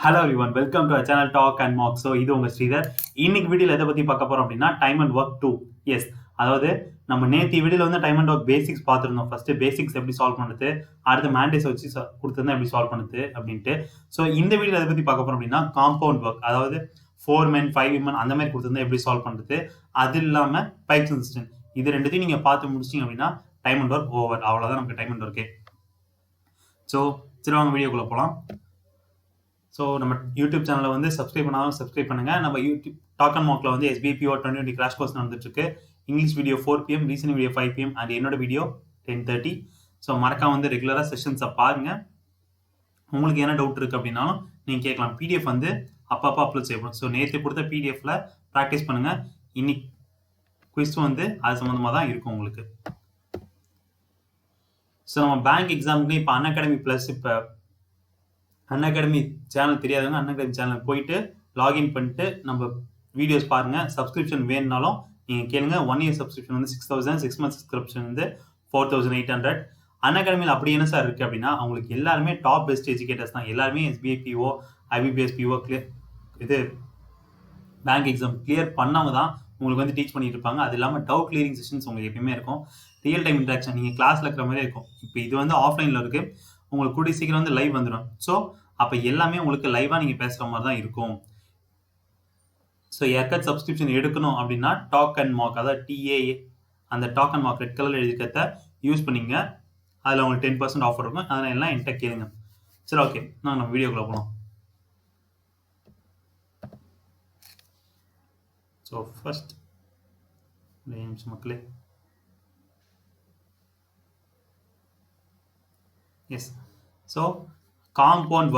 Hello everyone, welcome to channel talk and mark. So இது உங்க ஸ்ரீதர். இன்னைக்கு வீடியோல எதை பத்தி பார்க்க போறோம் அப்படின்னா டைம் அண்ட் ஒர்க் 2. எஸ், அதாவது நம்ம நேற்று வீடியோல வந்து டைம் அண்ட் ஒர்க் பேசிக்ஸ் பார்த்துருந்தோம். ஃபர்ஸ்ட் பேசிக்ஸ் எப்படி சால்வ் பண்ணுறது, அடுத்து மேண்டேஸ் வச்சு கொடுத்துருந்தா எப்படி சால்வ் பண்ணுறது அப்படின்ட்டு. ஸோ இந்த வீடியோல எதை பத்தி பார்க்க போறோம் அப்படின்னா காம்பவுண்ட் ஒர்க், அதாவது 4 men 5 women அந்த மாதிரி கொடுத்துருந்தா எப்படி சால்வ் பண்ணுறது, அது இல்லாம பைப்ஸ் அண்ட் சிஸ்டம், இது ரெண்டுத்தையும் நீங்க பார்த்து முடிச்சிங்க அப்படின்னா டைம் அண்ட் ஒர்க் ஓவர். அவ்வளவுதான் நமக்கு டைம் அண்ட் ஒர்க்கே. ஸோ சரி, வாங்க வீடியோக்குள்ள போகலாம். ஸோ நம்ம யூடியூப் சேனலை வந்து சப்ஸ்கிரைப் பண்ணாலும் சப்ஸ்கிரைப் பண்ணுங்க. நம்ம யூடியூப் டாக் அண்ட் மார்க்ல வந்து SBPO 2020 கிராஷ் கோர்ஸ் நடந்துட்டு இருக்கு. English video 4 PM, reasoning video 5 PM and என்னோட வீடியோ 10:30. ஸோ மறக்காம வந்து ரெகுலராக செஷன்ஸை பாருங்க. உங்களுக்கு என்ன டவுட் இருக்கு அப்படின்னாலும் நீங்க கேட்கலாம். PDF வந்து அப்பப்போ அப்லோட் செய்யப்படும். ஸோ நேற்று கொடுத்த PDFல ப்ராக்டிஸ் பண்ணுங்க. இன்னைக்கு குவிஸ் வந்து அது சம்மந்தமாக தான் இருக்கும் உங்களுக்கு. ஸோ நம்ம பேங்க் எக்ஸாமுக்கு இப்போ அன்அகாடமி ப்ளஸ், இப்போ அன்அகாடமி சேனல் தெரியாதவங்க அன்அகாடமி சேனல் போயிட்டு லாகின் பண்ணிட்டு நம்ம வீடியோஸ் பாருங்க. சப்ஸ்கிரிப்ஷன் வேணுனாலும் நீங்கள் கேளுங்க. 1 year சப்ஸ்கிரிப்ஷன் வந்து 6,000, 6 months சப்ஸ்கிரிப்ஷன் வந்து 4,800. அன்அகாடமியில் அப்படி என்ன சார் இருக்குது அப்படின்னா, அவங்களுக்கு எல்லாருமே டாப் பெஸ்ட் எஜுகேட்டர்ஸ் தான். எல்லாருமே SBIPO, IBPS-PO இது பேங்க் எக்ஸாம் கிளியர் பண்ணவங்க தான் உங்களுக்கு வந்து டீச் பண்ணிட்டு இருப்பாங்க. அது இல்லாமல் டவுட் கிளியரிங் செஷன்ஸ் உங்களுக்கு எப்பயுமே இருக்கும். ரியல் டைம் இன்ட்ராக்ஷன் நீங்கள் கிளாஸில் இருக்கிற மாதிரி இருக்கும். இப்போ இது வந்து ஆஃப்லைனில் இருக்குது, உங்களுக்கு கூடிய சீக்கிரம் வந்து லைவ் வந்துடும். ஸோ அப்போ எல்லாமே உங்களுக்கு லைவாக நீங்கள் பேசுகிற மாதிரி தான் இருக்கும். ஸோ யாருக்காச்சும் சப்ஸ்கிரிப்ஷன் எடுக்கணும் அப்படின்னா டாக் அண்ட் மார்க், அதாவது TA, அந்த tag and mark red colour எழுதிக்கிறத யூஸ் பண்ணிங்க. அதில் உங்களுக்கு 10% ஆஃபர் இருக்கும். அதனால் எல்லாம் என்கிட்ட கேளுங்க. சரி, ஓகே, நாங்கள் நம்ம வீடியோக்குள்ள போகலாம். ஸோ ஃபர்ஸ்ட் நிமிஷம் மக்களே. எஸ், ஸோ காம்பவுண்ட்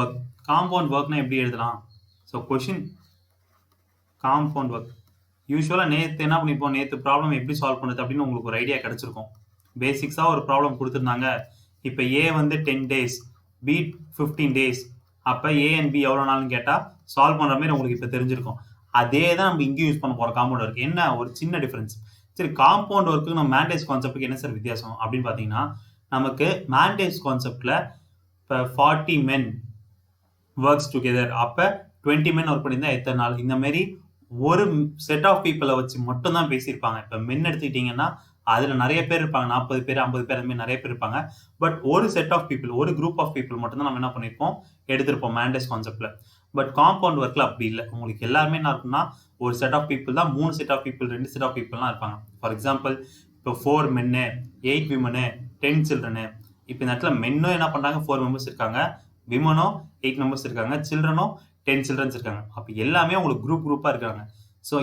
ஒர்க்னா எப்படி எழுதலாம்? ஸோ கொஷின் காம்பவுண்ட் ஒர்க் யூஸ்வலாக நேற்று என்ன பண்ணிப்போம், நேற்று ப்ராப்ளம் எப்படி சால்வ் பண்ணுறது அப்படின்னு உங்களுக்கு ஒரு ஐடியா கிடச்சிருக்கும். பேசிக்ஸாக ஒரு ப்ராப்ளம் கொடுத்துருந்தாங்க. இப்போ A வந்து 10 days, B 15 days. அப்போ A and B எவ்வளோ நாள்னு கேட்டால் சால்வ் பண்ணுற மாதிரி உங்களுக்கு இப்போ தெரிஞ்சிருக்கும். அதே தான் நம்ம இங்கேயும் யூஸ் பண்ண போகிறோம். காம்பவுண்ட் ஒர்க் என்ன ஒரு சின்ன டிஃப்ரென்ஸ். சரி, காம்பவுண்ட் ஒர்க்கு நம்ம மேண்டேஜ் கான்செப்ட்டுக்கு என்ன சார் வித்தியாசம் அப்படின்னு பார்த்தீங்கன்னா, நமக்கு மேண்டேஜ் கான்செப்டில் இப்போ 40 men ஒர்க்ஸ் டுகெதர், அப்போ 20 men ஒர்க் பண்ணியிருந்தா எத்தனை நாள், இந்த மாதிரி ஒரு செட் ஆஃப் பீப்புளை வச்சு மட்டும் தான் பேசியிருப்பாங்க. இப்போ மென் எடுத்துக்கிட்டிங்கன்னா அதில் நிறைய பேர் இருப்பாங்க, 40 பேர் 50 பேர் அந்த மாதிரி நிறைய பேர் இருப்பாங்க. பட் ஒரு செட் ஆஃப் பீப்புள், ஒரு குரூப் ஆஃப் பீப்புள் மட்டும் தான் நம்ம என்ன பண்ணியிருப்போம், எடுத்திருப்போம் மேண்டேஜ் கான்செப்டில். பட் காம்பவுண்ட் ஒர்க்கில் அப்படி இல்லை. உங்களுக்கு எல்லாருமே என்ன இருக்குன்னா, ஒரு செட் ஆஃப் பீப்புள் தான், 3 set of people, 2 set of பீப்புள்லாம் இருப்பாங்க. ஃபார் எக்ஸாம்பிள் இப்போ 4 men, 8 women, 10 children. இப்போ இந்த இடத்துல மென்னும் என்ன பண்ணுறாங்க, 4 members இருக்காங்க, விமனும் 8 members இருக்காங்க, சில்ட்ரனும் 10 children இருக்காங்க. அப்போ எல்லாமே உங்களுக்கு குரூப்பாக இருக்காங்க. ஸோ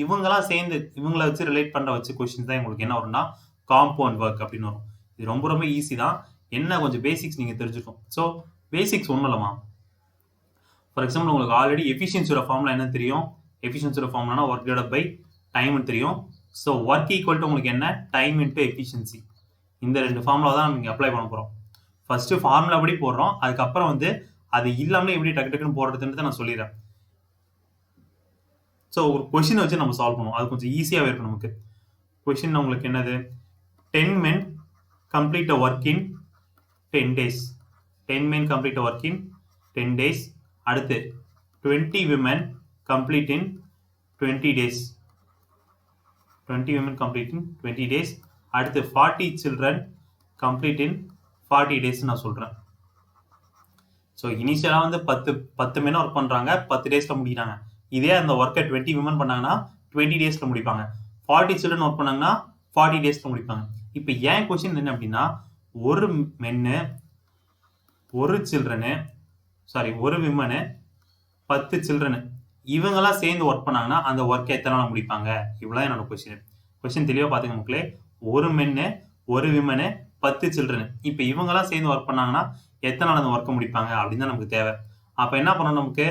இவங்கெல்லாம் சேர்ந்து இவங்களை வச்சு ரிலேட் பண்ணுற வச்சு கொஸ்டின் தான் உங்களுக்கு என்ன வரும்னா காம்பவுண்ட் ஒர்க் அப்படின்னு வரும். இது ரொம்ப ரொம்ப ஈஸி தான். என்ன கொஞ்சம் பேசிக்ஸ் நீங்கள் தெரிஞ்சுக்கணும். ஸோ பேசிக்ஸ் ஒன்றும் இல்லைமா. ஃபார் எக்ஸாம்பிள் உங்களுக்கு ஆல்ரெடி எஃபிஷியன்சியோட ஃபார்முலா என்ன தெரியும்? எஃபிஷியன்சியோட ஃபார்முலானா ஒர்க் டிவைடட் பை டைம்னு தெரியும். ஸோ ஒர்க் ஈக்குவல் டு உங்களுக்கு என்ன, டைம் இன்ட்டு எஃபிஷியன்சி. இந்த 2 ஃபார்முலா தான் நீங்கள் அப்ளை பண்ண போகிறோம். ஃபர்ஸ்ட்டு ஃபார்முலா படி போடுறோம், அதுக்கப்புறம் வந்து அது இல்லாமல் எப்படி டக்கு டக்குன்னு போடுறதுன்னு நான் சொல்லிடுறேன். ஸோ ஒரு கொஷினை வச்சு நம்ம சால்வ் பண்ணுவோம், அது கொஞ்சம் ஈஸியாகவே இருக்கும் நமக்கு. கொஷின் உங்களுக்கு என்னது, 10 men complete a work in 10 days. 10 men complete a work in 10 days. அடுத்து 20 women complete in 20 days. 20 women complete in 20 days. அடுத்து 40 children complete in 40 days நான் சொல்கிறேன். ஸோ இனிஷியலாக வந்து 10 men ஒர்க் பண்ணுறாங்க, 10 daysல முடிக்கிறாங்க. இதே அந்த ஒர்க்கை 20 women பண்ணாங்கன்னா 20 daysல முடிப்பாங்க. 40 children ஒர்க் பண்ணாங்கன்னா 40 daysல முடிப்பாங்க. இப்போ ஏன் கொஸ்டின் என்ன அப்படின்னா, ஒரு மென்னு, ஒரு சில்ட்ரனு, ஒரு விமனு, 10 children இவங்கெல்லாம் சேர்ந்து ஒர்க் பண்ணாங்கன்னா அந்த ஒர்க்கை எத்தனை நாள் முடிப்பாங்க? இவ்வளோ என்னோட கொஸ்டின் தெளிவாக பார்த்துங்க மக்களே. ஒரு மென்னு, ஒரு விமனு, 10 children, இப்போ இவங்கெல்லாம் சேர்ந்து ஒர்க் பண்ணாங்கன்னா எத்தனை நாள் அந்த ஒர்க்கை முடிப்பாங்க அப்படின்னு தான் நமக்கு தேவை. அப்போ என்ன பண்ணணும், நமக்கு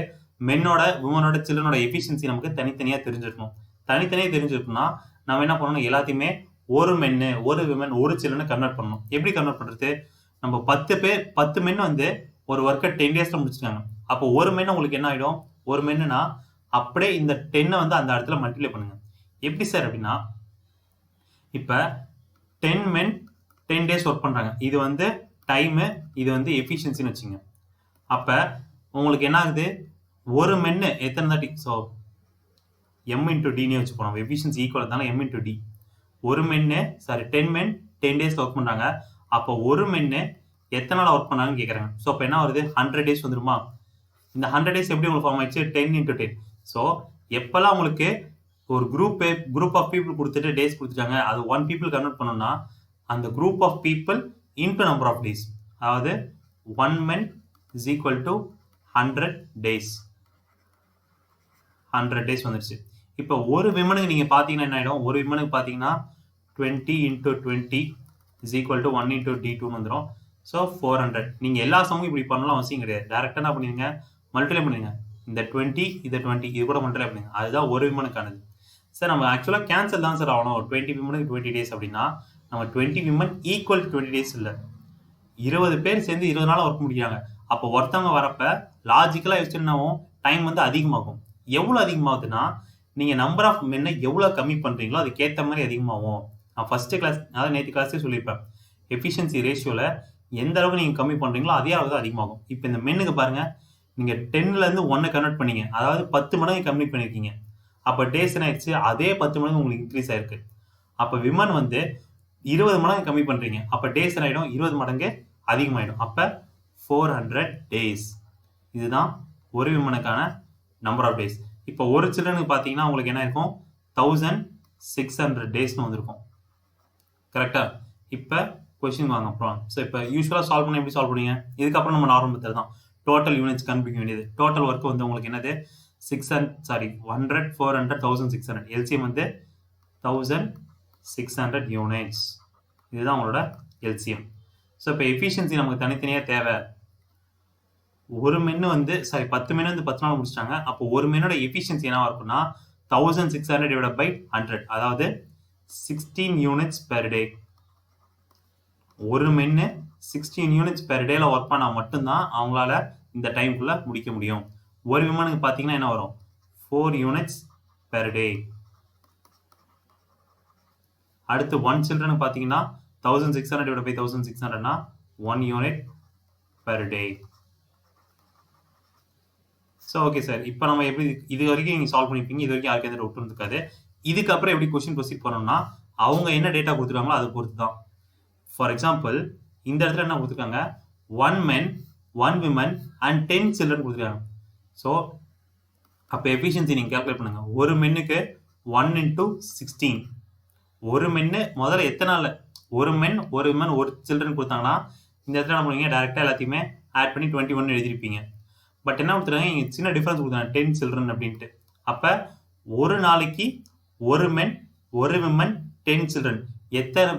மென்னோட, விமனோட, சில்ட்ரனோட எஃபிஷியன்சி நமக்கு தனித்தனியாக தெரிஞ்சிருக்கணும். தனித்தனியாக தெரிஞ்சிருக்குன்னா நம்ம என்ன பண்ணணும், எல்லாத்தையுமே ஒரு மென்னு, ஒரு விமன், ஒரு சில்ட்ரனை கன்வெர்ட் பண்ணணும். எப்படி கன்வெர்ட் பண்ணுறது? நம்ம 10 men வந்து ஒரு ஒர்க்கை 10 daysல முடிச்சிருக்காங்க. அப்போ ஒரு மென்னு உங்களுக்கு என்ன ஆகிடும், ஒரு மென்னுனா அப்படியே இந்த 10 வந்து அந்த இடத்துல மல்டிப்ளை பண்ணுங்க. எப்படி சார் அப்படின்னா, இப்போ 10 men 10 days ஒர்க் பண்ணுறாங்க. இது வந்து டைமு, இது வந்து எஃபிஷியன்சின்னு வச்சுங்க. அப்போ உங்களுக்கு என்ன ஆகுது, ஒரு மென்னு எத்தனை தாட்டி, ஸோ m into d னே வச்சுப்போம். நம்ம எஃபிஷியன்சி ஈக்குவல் இருந்தாலும் m into d. ஒரு மென்னு 10 men 10 டேஸ்ல ஒர்க் பண்றாங்க. அப்போ ஒரு மென்னு எத்தனை நாள் ஒர்க் பண்ணாங்கன்னு கேட்குறாங்க. ஸோ அப்போ என்ன வருது, 100 டேஸ் வந்துருமா? இந்த 100 டேஸ் எப்படி உங்களுக்கு ஃபார்ம் ஆயிடுச்சு, 10 into 10. ஸோ எப்பெல்லாம் உங்களுக்கு ஒரு குரூப் ஆஃப் பீப்புள் கொடுத்துட்டு டேஸ் கொடுத்துட்டாங்க, அது 1 people கன்வெர்ட் பண்ணோம்னா அந்த group of people into number of days, அதாவது 1 men is equal to 100 days. 100 days வந்துருச்சு. இப்போ ஒரு விமனுக்கு நீங்க பாத்தீங்கன்னா என்ன ஆயிடும், ஒரு விமனுக்கு பாத்தீங்கன்னா 20 into 20 is equal to 1 into d2 வந்துடும். ஸோ 400. நீங்க எல்லா சமமும் இப்படி பண்ணலாம் அவசியம் கிடையாது. டேரக்டா என்ன பண்ணுவீங்க, மல்டிப்ளை பண்ணுவீங்க. இந்த 20 இதை 20 இது கூட மல்டிப்ளை பண்ணுங்க. அதுதான் ஒரு விமனுக்கானது. சார் நம்ம ஆக்சுவலா கேன்சல் தான் சார் ஆகணும். 20 விமனுக்கு 20 டேஸ் அப்படின்னா நம்ம 20 விமன் ஈக்குவல் 20 டேஸ் இல்லை, 20 பேர் சேர்ந்து 20 நாள் ஒர்க் முடிக்கிறாங்க. அப்போ ஒருத்தவங்க வரப்ப லாஜிக்கலா யோசிச்சுன்னாவும் டைம் வந்து அதிகமாகும். எவ்வளவு அதிகமாகுதுன்னா, நீங்க நம்பர் ஆஃப் மென்னை எவ்வளவு கம்மி பண்றீங்களோ அதுக்கேற்ற மாதிரி அதிகமாகும். நான் ஃபர்ஸ்ட் கிளாஸ், அதாவது நேற்று கிளாஸே சொல்லியிருப்பேன், எஃபிஷியன்சி ரேஷியோல எந்த அளவுக்கு நீங்க கம்மி பண்றீங்களோ அதே அளவுக்கு தான் அதிகமாகும். இப்போ இந்த மென்னுக்கு பாருங்க, நீங்க 10ல இருந்து 1 கன்வெர்ட் பண்ணீங்க, அதாவது 10 மடங்கு கம்மி பண்ணிருக்கீங்க. அப்ப டேஸ் என்ன ஆயிடுச்சு, அதே 10 மடங்கு உங்களுக்கு இன்க்ரீஸ் ஆயிருக்கு. அப்ப விமன் வந்து 20 மடங்கு கம்மி பண்றீங்க, அப்ப டேஸ் என்ன ஆயிடும், 20 மடங்கு அதிகமாயிடும். அப்ப 400 டேஸ். இதுதான் ஒரு விமனுக்கான நம்பர் ஆஃப் டேஸ். இப்போ ஒரு சில்ட்ரனுக்கு பார்த்தீங்கன்னா உங்களுக்கு என்ன இருக்கும், 1600 டேஸ்னு வந்திருக்கும். கரெக்டா? இப்போ கொஸ்டின் வாங்க அப்புறம். ஸோ இப்போ யூஸ்வலாக சால்வ் பண்ண எப்படி சால்வ் பண்ணுவீங்க, இதுக்கப்புறம் நம்ம நார்மல் மெத்தட் தான். டோட்டல் யூனிட்ஸ் கண்டுபிடிக்க வேண்டியது. டோட்டல் ஒர்க் வந்து உங்களுக்கு என்னது, 100 400 1600. எல்சிஎம் வந்து 1600 யூனிட்ஸ். இதுதான் உங்களோட எல்சிஎம். ஸோ இப்போ எஃபிஷியன்சி நமக்கு தனித்தனியாக தேவை. ஒரு மென்னு வந்து 10 மென்னு வந்து 10 நாள் முடிச்சிட்டாங்க. அப்போ ஒரு மென்னோட எஃபிஷியன்சி என்னவா இருக்கும்னா 1600 divided by 100, அதாவது 16 யூனிட்ஸ் பெர் டே. ஒரு மென்னு 16 யூனிட்ஸ் பெர் டேல ஒர்க் பண்ணா மட்டும்தான் அவங்களால இந்த டைம்குள்ள முடிக்க முடியும். ஒரு விமனுக்கு பாத்தீங்கன்னா என்ன வரும், 4 யூனிட்ஸ் பெர் டே. அடுத்து 1 சில்ட்ரனுக்கு பாத்தீங்கன்னா 1600 divided by 1600னா 1 unit per day. So okay sir, இப்போ நம்ம எப்படி இது வரைக்கும் நீங்கள் சால்வ் பண்ணிப்பீங்க, இது வரைக்கும் யாருக்கு எந்த டவுட் இருக்காது. இதுக்கப்புறம் எப்படி கொஸ்டின் ப்ரொசீட் பண்ணணும்னா, அவங்க என்ன டேட்டா கொடுத்துருக்காங்களோ அதை பொறுத்து தான். ஃபார் எக்ஸாம்பிள் இந்த இடத்துல என்ன கொடுத்துருக்காங்க, 1 men 1 women and 10 children கொடுத்துருக்காங்க. ஸோ அப்போ எஃபிஷியன்சி நீங்கள் கேல்குலேட் பண்ணுங்க. ஒரு மென்னுக்கு 1 into 16. ஒரு மென்னு முதல்ல எத்தனை நாள், ஒரு மென் ஒரு விமன் ஒரு சில்ட்ரன் கொடுத்தாங்கன்னா இந்த இடத்துல என்ன பண்ணுவீங்க, டேரெக்டாக எல்லாத்தையுமே ஆட் பண்ணி 21 எழுதிருப்பீங்க. பட் என்ன கொடுத்துருக்காங்க, இங்கே சின்ன டிஃபரன்ஸ் கொடுத்தாங்க, 10 சில்ட்ரன் அப்படின்ட்டு. அப்போ ஒரு நாளைக்கு ஒரு மென் ஒரு விமன் 10 சில்ட்ரன் எத்தனை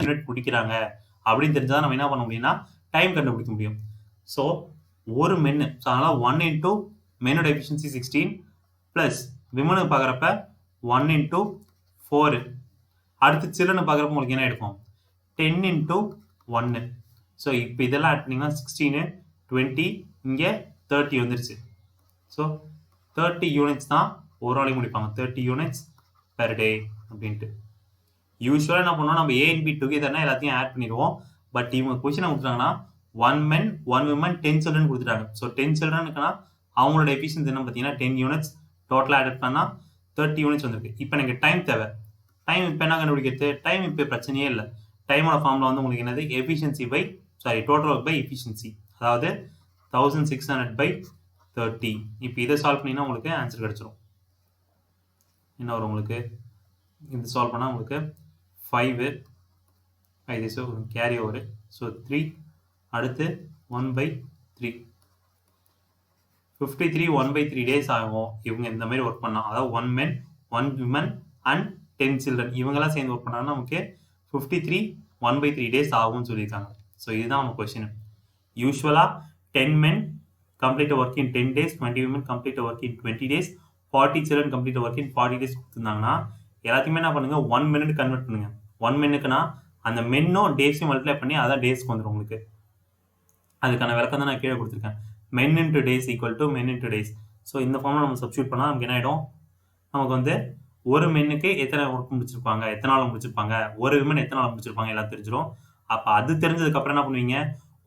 யூனிட் முடிக்கிறாங்க அப்படின்னு தெரிஞ்சால் நம்ம என்ன பண்ண முடியும்னா டைம் கண்டுபிடிக்க முடியும். ஸோ ஒரு மென்னு, ஸோ அதனால 1 into மென்னோட எஃபிஷியன்சி 16 ப்ளஸ் விமனுக்கு பார்க்குறப்ப 1 into 4. அடுத்து சில்ட்ரனை பார்க்குறப்ப உங்களுக்கு என்ன எடுக்கும், 10 into 1. ஸோ இப்போ இதெல்லாம் ஆட் பண்ணிங்கன்னா 16 20 இங்கே 30 வந்துருச்சு. ஸோ 30 யூனிட்ஸ் தான் ஒரு நாளைக்கு முடிப்பாங்க, 30 யூனிட்ஸ் பெர் டே அப்படின்ட்டு. யூஸ்வலாக என்ன பண்ணுவோம், நம்ம A and B டுகெதர்னா எல்லாத்தையும் ஆட் பண்ணிடுவோம். பட் இவங்க கொஸ்டின் கொடுத்துட்டாங்கன்னா 1 men 1 women 10 children கொடுத்துட்டாங்க. ஸோ 10 childrenக்குன்னா அவங்களோட எஃபிஷியன்சி என்ன பார்த்தீங்கன்னா 10 யூனிட்ஸ், டோட்டலாக ஆட் பண்ணால் 30 யூனிட்ஸ் வந்திருக்கு. இப்போ எனக்கு டைம் தேவை. டைம் இப்போ என்ன கண்டுபிடிக்கிறது, டைம் இப்போ பிரச்சனையே இல்லை. டைமோட ஃபார்முலா வந்து உங்களுக்கு என்னது, efficiency by total work by efficiency, அதாவது 1600 by 30. இப்போ இதை சால்வ் பண்ணினா உங்களுக்கு ஆன்சர் கிடைச்சிரும். என்ன வரும் உங்களுக்கு, இது சால்வ் பண்ணால் உங்களுக்கு 5 ஸோ கேரி ஓவர். ஸோ 3 அடுத்து 1/3 53 1/3 டேஸ் ஆகும் இவங்க இந்த மாதிரி ஒர்க் பண்ணா. அதாவது 1 men 1 women and 10 children இவங்கெல்லாம் சேர்ந்து ஒர்க் பண்ணாங்கன்னா நமக்கு 53 1/3 டேஸ் ஆகும்னு சொல்லியிருக்காங்க. ஸோ இதுதான் நம்ம கொஸ்டின். யூஸ்வலாக 10 men complete a work in 10 days, 20 women complete a work in 20 days, 40 children complete a work in 40 days கொடுத்துருந்தாங்கன்னா எல்லாத்தையுமே என்ன பண்ணுங்க, 1 minute கன்வெர்ட் பண்ணுங்க. 1 minuteனா அந்த மென்னும் டேஸையும் மல்டிப்ளை பண்ணி அதான் டேஸ்க்கு வந்துடும் உங்களுக்கு. அதுக்கான விளக்கம் தான் நான் கீழே கொடுத்துருக்கேன். men into days equal to men into days. So இந்த ஃபார்மில் நம்ம சப்ஸ்டியூட் பண்ணால் நமக்கு என்ன ஆகிடும், நமக்கு வந்து ஒரு மென்னுக்கு எத்தனை ஒர்க் முடிச்சிருப்பாங்க, எத்தனை நாள் முடிச்சிருப்பாங்க, ஒரு விமன் எத்தனை நாள் முடிச்சிருப்பாங்க எல்லாம் தெரிஞ்சிடும். அப்போ அது தெரிஞ்சதுக்கப்புறம் என்ன பண்ணுவீங்க,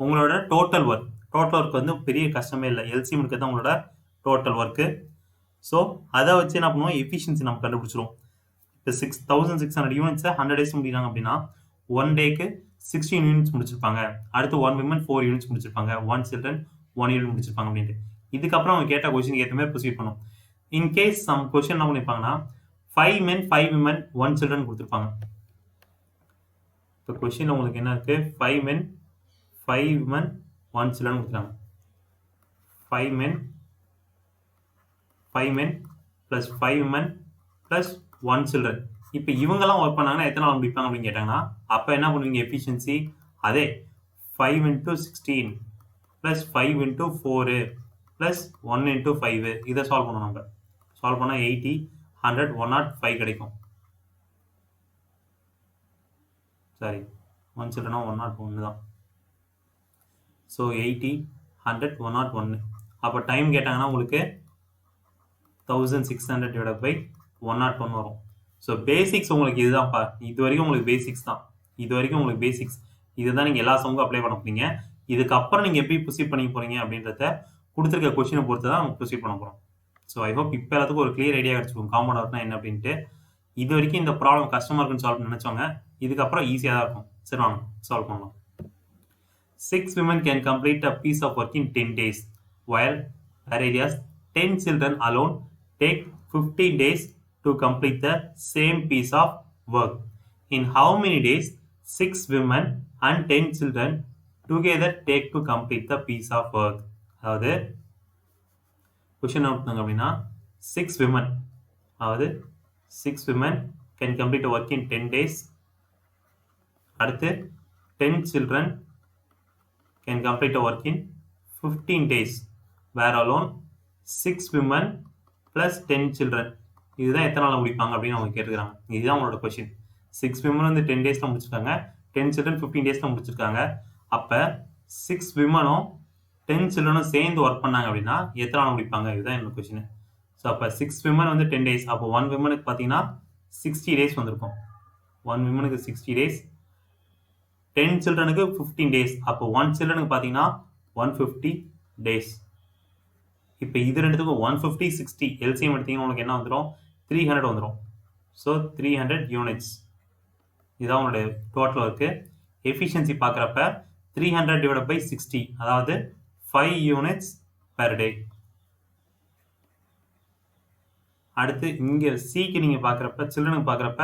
உங்களோட டோட்டல் ஒர்க் டோட்டல் ஒர்க் வந்து பெரிய கஷ்டமே இல்லை. எல்சிஎம் எடுக்கிறது தான் உங்களோட டோட்டல் ஒர்க்கு. ஸோ அதை வச்சு என்ன பண்ணுவோம், எஃபிஷியன்சி நம்ம கண்டுபிடிச்சிரும். இப்போ 6600 யூனிட்ஸை 100 டேஸ் முடிக்கிறாங்க அப்படின்னா 1 டேக்கு 16 யூனிட்ஸ் முடிச்சிருப்பாங்க. அடுத்து 1 விமன் 4 யூனிட்ஸ் முடிச்சிருப்பாங்க, 1 சில்ட்ரன் 1 யூனிட் முடிச்சிருப்பாங்க அப்படின்ட்டு. இதுக்கப்புறம் அவங்க கேட்ட கொஸ்டினுக்கு ஏற்ற மாதிரி ப்ரொசீட் பண்ணும். இன்கேஸ் சம் கொஸ்டின் என்ன பண்ணிருப்பாங்கன்னா 5 men 5 women 1 children கொடுத்துருப்பாங்க. இப்போ கொஸ்டின் உங்களுக்கு என்ன இருக்கு, 5 men 5 women 1 children கொடுத்துருக்காங்க. 5 men plus 5 women plus 1 children. இப்போ இவங்கெல்லாம் ஒர்க் பண்ணாங்கன்னா எத்தனை நாள் முடிப்பாங்க அப்படின்னு கேட்டாங்கன்னா அப்போ என்ன பண்ணுவீங்க, எஃபிஷியன்சி அதே 5 into 16 plus 5 into 4 plus 1 into 5 இதை சால்வ் பண்ணணும். நம்ம சால்வ் பண்ணால் 80 100 105 கிடைக்கும். சாரி 1 சில்ட்ரனா 101 தான். ஸோ 80 100 101. அப்போ டைம் கேட்டாங்கன்னா உங்களுக்கு 1600 டிவைட் பை 101 வரும். ஸோ பேசிக்ஸ் உங்களுக்கு இதுதான்ப்பா. இது வரைக்கும் உங்களுக்கு பேசிக்ஸ் தான். இது வரைக்கும் உங்களுக்கு பேசிக்ஸ் இதுதான் நீங்கள் எல்லா சமுக்கும் அப்ளை பண்ண போறீங்க. இதுக்கப்புறம் நீங்கள் எப்படி ப்ரொசீட் பண்ணி போறீங்க அப்படின்றத கொடுத்துருக்க கொஸ்டினை பொறுத்து தான் நம்ம ப்ரொசீட் பண்ண போகிறோம். ஸோ ஐ ஹோப் இப்போ எல்லாத்துக்கும் ஒரு கிளியர் ஐடியா கிடச்சிருக்கும் காம்பவுண்ட் ஒர்க்னா என்ன அப்படின்ட்டு. இது வரைக்கும் இந்த ப்ராப்ளம் கஷ்டமாக இருக்குன்னு சால்வ் நினைச்சவங்க இதுக்கப்புறம் ஈஸியாக தான் இருக்கும். சரி வாங்க சால்வ் பண்ணலாம். 6 women can complete a piece of work in 10 days, while whereas 10 children alone take 15 days to complete the same piece of work. In how many days 6 women and 10 children together take to complete the piece of work? அதாவது question என்ன அப்படின்னா 6 women, அதாவது 6 women can complete a work in 10 days. அடுத்து 10 children can complete a work in 15 days, where alone 6 women plus 10 children இதுதான் எத்தனை நாள் முடிப்பாங்க அப்படின்னு அவங்க கேட்டுக்கிறாங்க. இதுதான் அவங்களோட கொஸ்டின். 6 women வந்து 10 daysல முடிச்சிருக்காங்க, 10 children 15 daysல முடிச்சிருக்காங்க. அப்போ 6 womenம் 10 childrenம் சேர்ந்து ஒர்க் பண்ணாங்க அப்படின்னா எத்தனை நாள் முடிப்பாங்க, இதுதான் என்னோட கொஸ்டின். ஸோ அப்போ 6 women வந்து 10 days, அப்போ 1 womenக்கு பார்த்தீங்கன்னா 60 days வந்திருக்கும். 1 womenக்கு 60 days, 10 childrenக்கு 15 days, அப்போ 1 childrenக்கு பார்த்தீங்கன்னா 150 days. இப்போ இது ரெண்டுத்துக்கும் 150 60 எல்சிஎம் எடுத்தீங்கன்னா உங்களுக்கு என்ன வந்துடும், 300 வந்துடும். ஸோ 300 யூனிட்ஸ் இதுதான் உங்களுடைய டோட்டல் ஒர்க்கு. எஃபிஷியன்சி பார்க்குறப்ப 300 டிவைட் பை 60, அதாவது 5 யூனிட்ஸ் பெர் டே. அடுத்து இங்கே சிக்கு நீங்கள் பார்க்குறப்ப சில்ட்ரனுக்கு பார்க்குறப்ப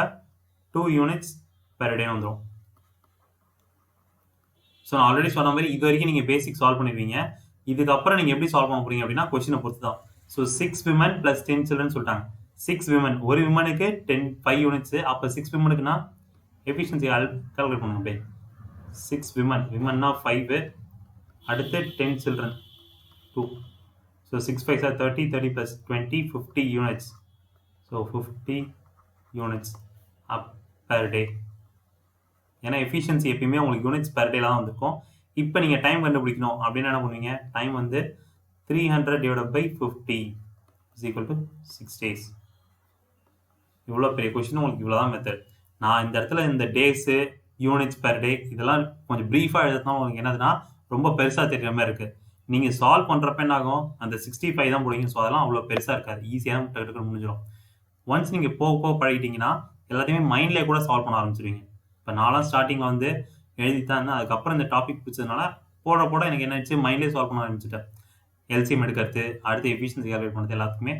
2 யூனிட்ஸ் பெர் டே வந்துடும். ஸோ நான் ஆல்ரெடி சொன்ன மாதிரி இது வரைக்கும் நீங்கள் பேசிக் சால்வ் பண்ணிடுவீங்க. இதுக்கப்புறம் நீங்கள் எப்படி சால்வ் பண்ண போறீங்க அப்படின்னா கொஸ்டினை பொறுத்து தான். ஸோ 6 women plus 10 children சொல்லிட்டாங்க. 6 women, ஒரு விமனுக்கு 5 யூனிட்ஸ். அப்போ 6 womenக்குன்னா எஃபிஷியன்சி கால்குலேட் பண்ணணும். அப்படியே 6 women, விமன்னா 5, அடுத்து 10 children 2. So 6 5 are 30, 30 plus 20 50 units. So 50 units up per day. ஏன்னா எஃபிஷியன்சி எப்பயுமே உங்களுக்கு யூனிட்ஸ் பெர் டேல தான் வந்திருக்கும். இப்போ நீங்கள் டைம் கண்டுபிடிக்கணும் அப்படின்னு என்ன பண்ணுவீங்க, டைம் வந்து 300 divide by 50 is equal to 6 days. இவ்வளோ பெரிய கொஸ்டின் உங்களுக்கு இவ்வளோ தான் மெத்தட். நான் இந்த இடத்துல இந்த டேஸு யூனிட்ஸ் பெர் டே இதெல்லாம் கொஞ்சம் ப்ரீஃபாக எழுதுனா உங்களுக்கு என்னதுன்னா ரொம்ப பெருசாக தெரியுற மாதிரி இருக்குது. நீங்கள் சால்வ் பண்ணுறப்ப என்ன ஆகும், அந்த 65 தான் போடுவீங்க. ஸோ அதெல்லாம் அவ்வளோ பெருசாக இருக்காது, ஈஸியாக டக்கு முடிஞ்சிடும். ஒன்ஸ் நீங்கள் போக போக பழகிட்டீங்கன்னா எல்லாத்தையுமே மைண்ட்லேயே கூட சால்வ் பண்ண ஆரம்பிச்சிருவீங்க. இப்போ நான்லாம் ஸ்டார்டிங்கில் வந்து எழுதித்தான் இருந்தேன். அதுக்கப்புறம் இந்த டாபிக் பிடிச்சதுனால போட எனக்கு என்ன ஆச்சு, மைண்ட்லேயே சால்வ் பண்ண ஆரம்பிச்சிட்டேன். எல்சிஎம் எடுக்கிறது, அடுத்து எஃபிஷியன்சி கால்குலேட் பண்ணுறது எல்லாத்துக்குமே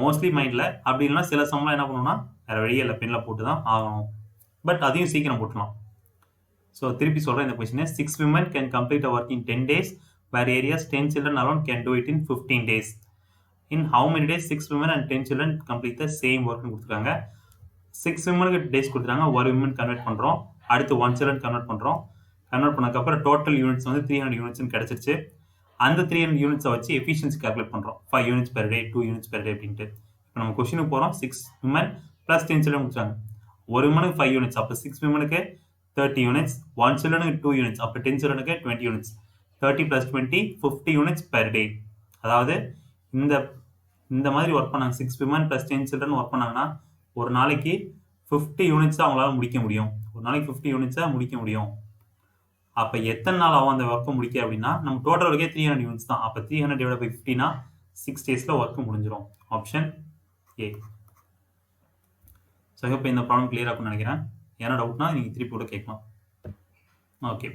மோஸ்ட்லி மைண்டில். அப்படி இல்லைனா சில சம்லாம் என்ன பண்ணணும்னா வேறு வழியே இல்லை, பெண்ணில் போட்டு தான் ஆகணும். பட் அதையும் சீக்கிரம் போட்டுலாம். ஸோ திருப்பி சொல்கிறேன் இந்த கொஸ்டினை. 6 women can complete a work in 10 days, where areas 10 children alone can do it in 15 days. In how many days 6 women and 10 children complete the same work கொடுத்துருக்காங்க. 6 womenக்கு டேஸ் கொடுத்துருக்காங்க, ஒரு women கன்வெர்ட் பண்ணுறோம், அடுத்து 1 children convert பண்ணுறோம். Convert பண்ணதுக்கப்புறம் total units வந்து 300 யூனிட்ஸ்னு கிடச்சிருச்சு. அந்த 300 யூனிட்ஸை வச்சு எஃபிஷியன்சி கால்குலேட் பண்ணுறோம். 5 units per day, 2 units per day அப்படின்ட்டு. இப்போ நம்ம கொஸ்டினுக்கு போகிறோம். 6 women plus 10 children கொடுத்துருக்காங்க. ஒரு விமனுக்கு 5 யூனிட்ஸ், அப்போ 6 womenக்கு 30 யூனிட்ஸ், 1 childrenக்கு 2 யூனிட்ஸ், அப்போ 10 childrenக்கு 20 units. 30 plus 20 50 units per day. அதாவது இந்த மாதிரி ஒர்க் பண்ணாங்க. 6 women plus 10 children ஒர்க் பண்ணாங்கன்னா ஒரு நாளைக்கு 50 யூனிட்ஸ் அவங்களால முடிக்க முடியும். ஒரு நாளைக்கு 50 யூனிட்ஸை முடிக்க முடியும். அப்போ எத்தனை நாள் ஆகும் அந்த ஒர்க்கை முடிக்க அப்படின்னா நம்ம டோட்டல் ஒர்க்கே 300 யூனிட்ஸ் தான். அப்போ 300 டிவைட் பை 50னா 6 டேஸில் ஒர்க்கு முடிஞ்சிடும். Option A. ஸோ இப்போ இந்த ப்ராப்ளம் கிளியர் ஆகும்னு நினைக்கிறேன். ஏன்னா டவுட்னா நீங்கள் திருப்பி கூட கேட்கலாம். Okay.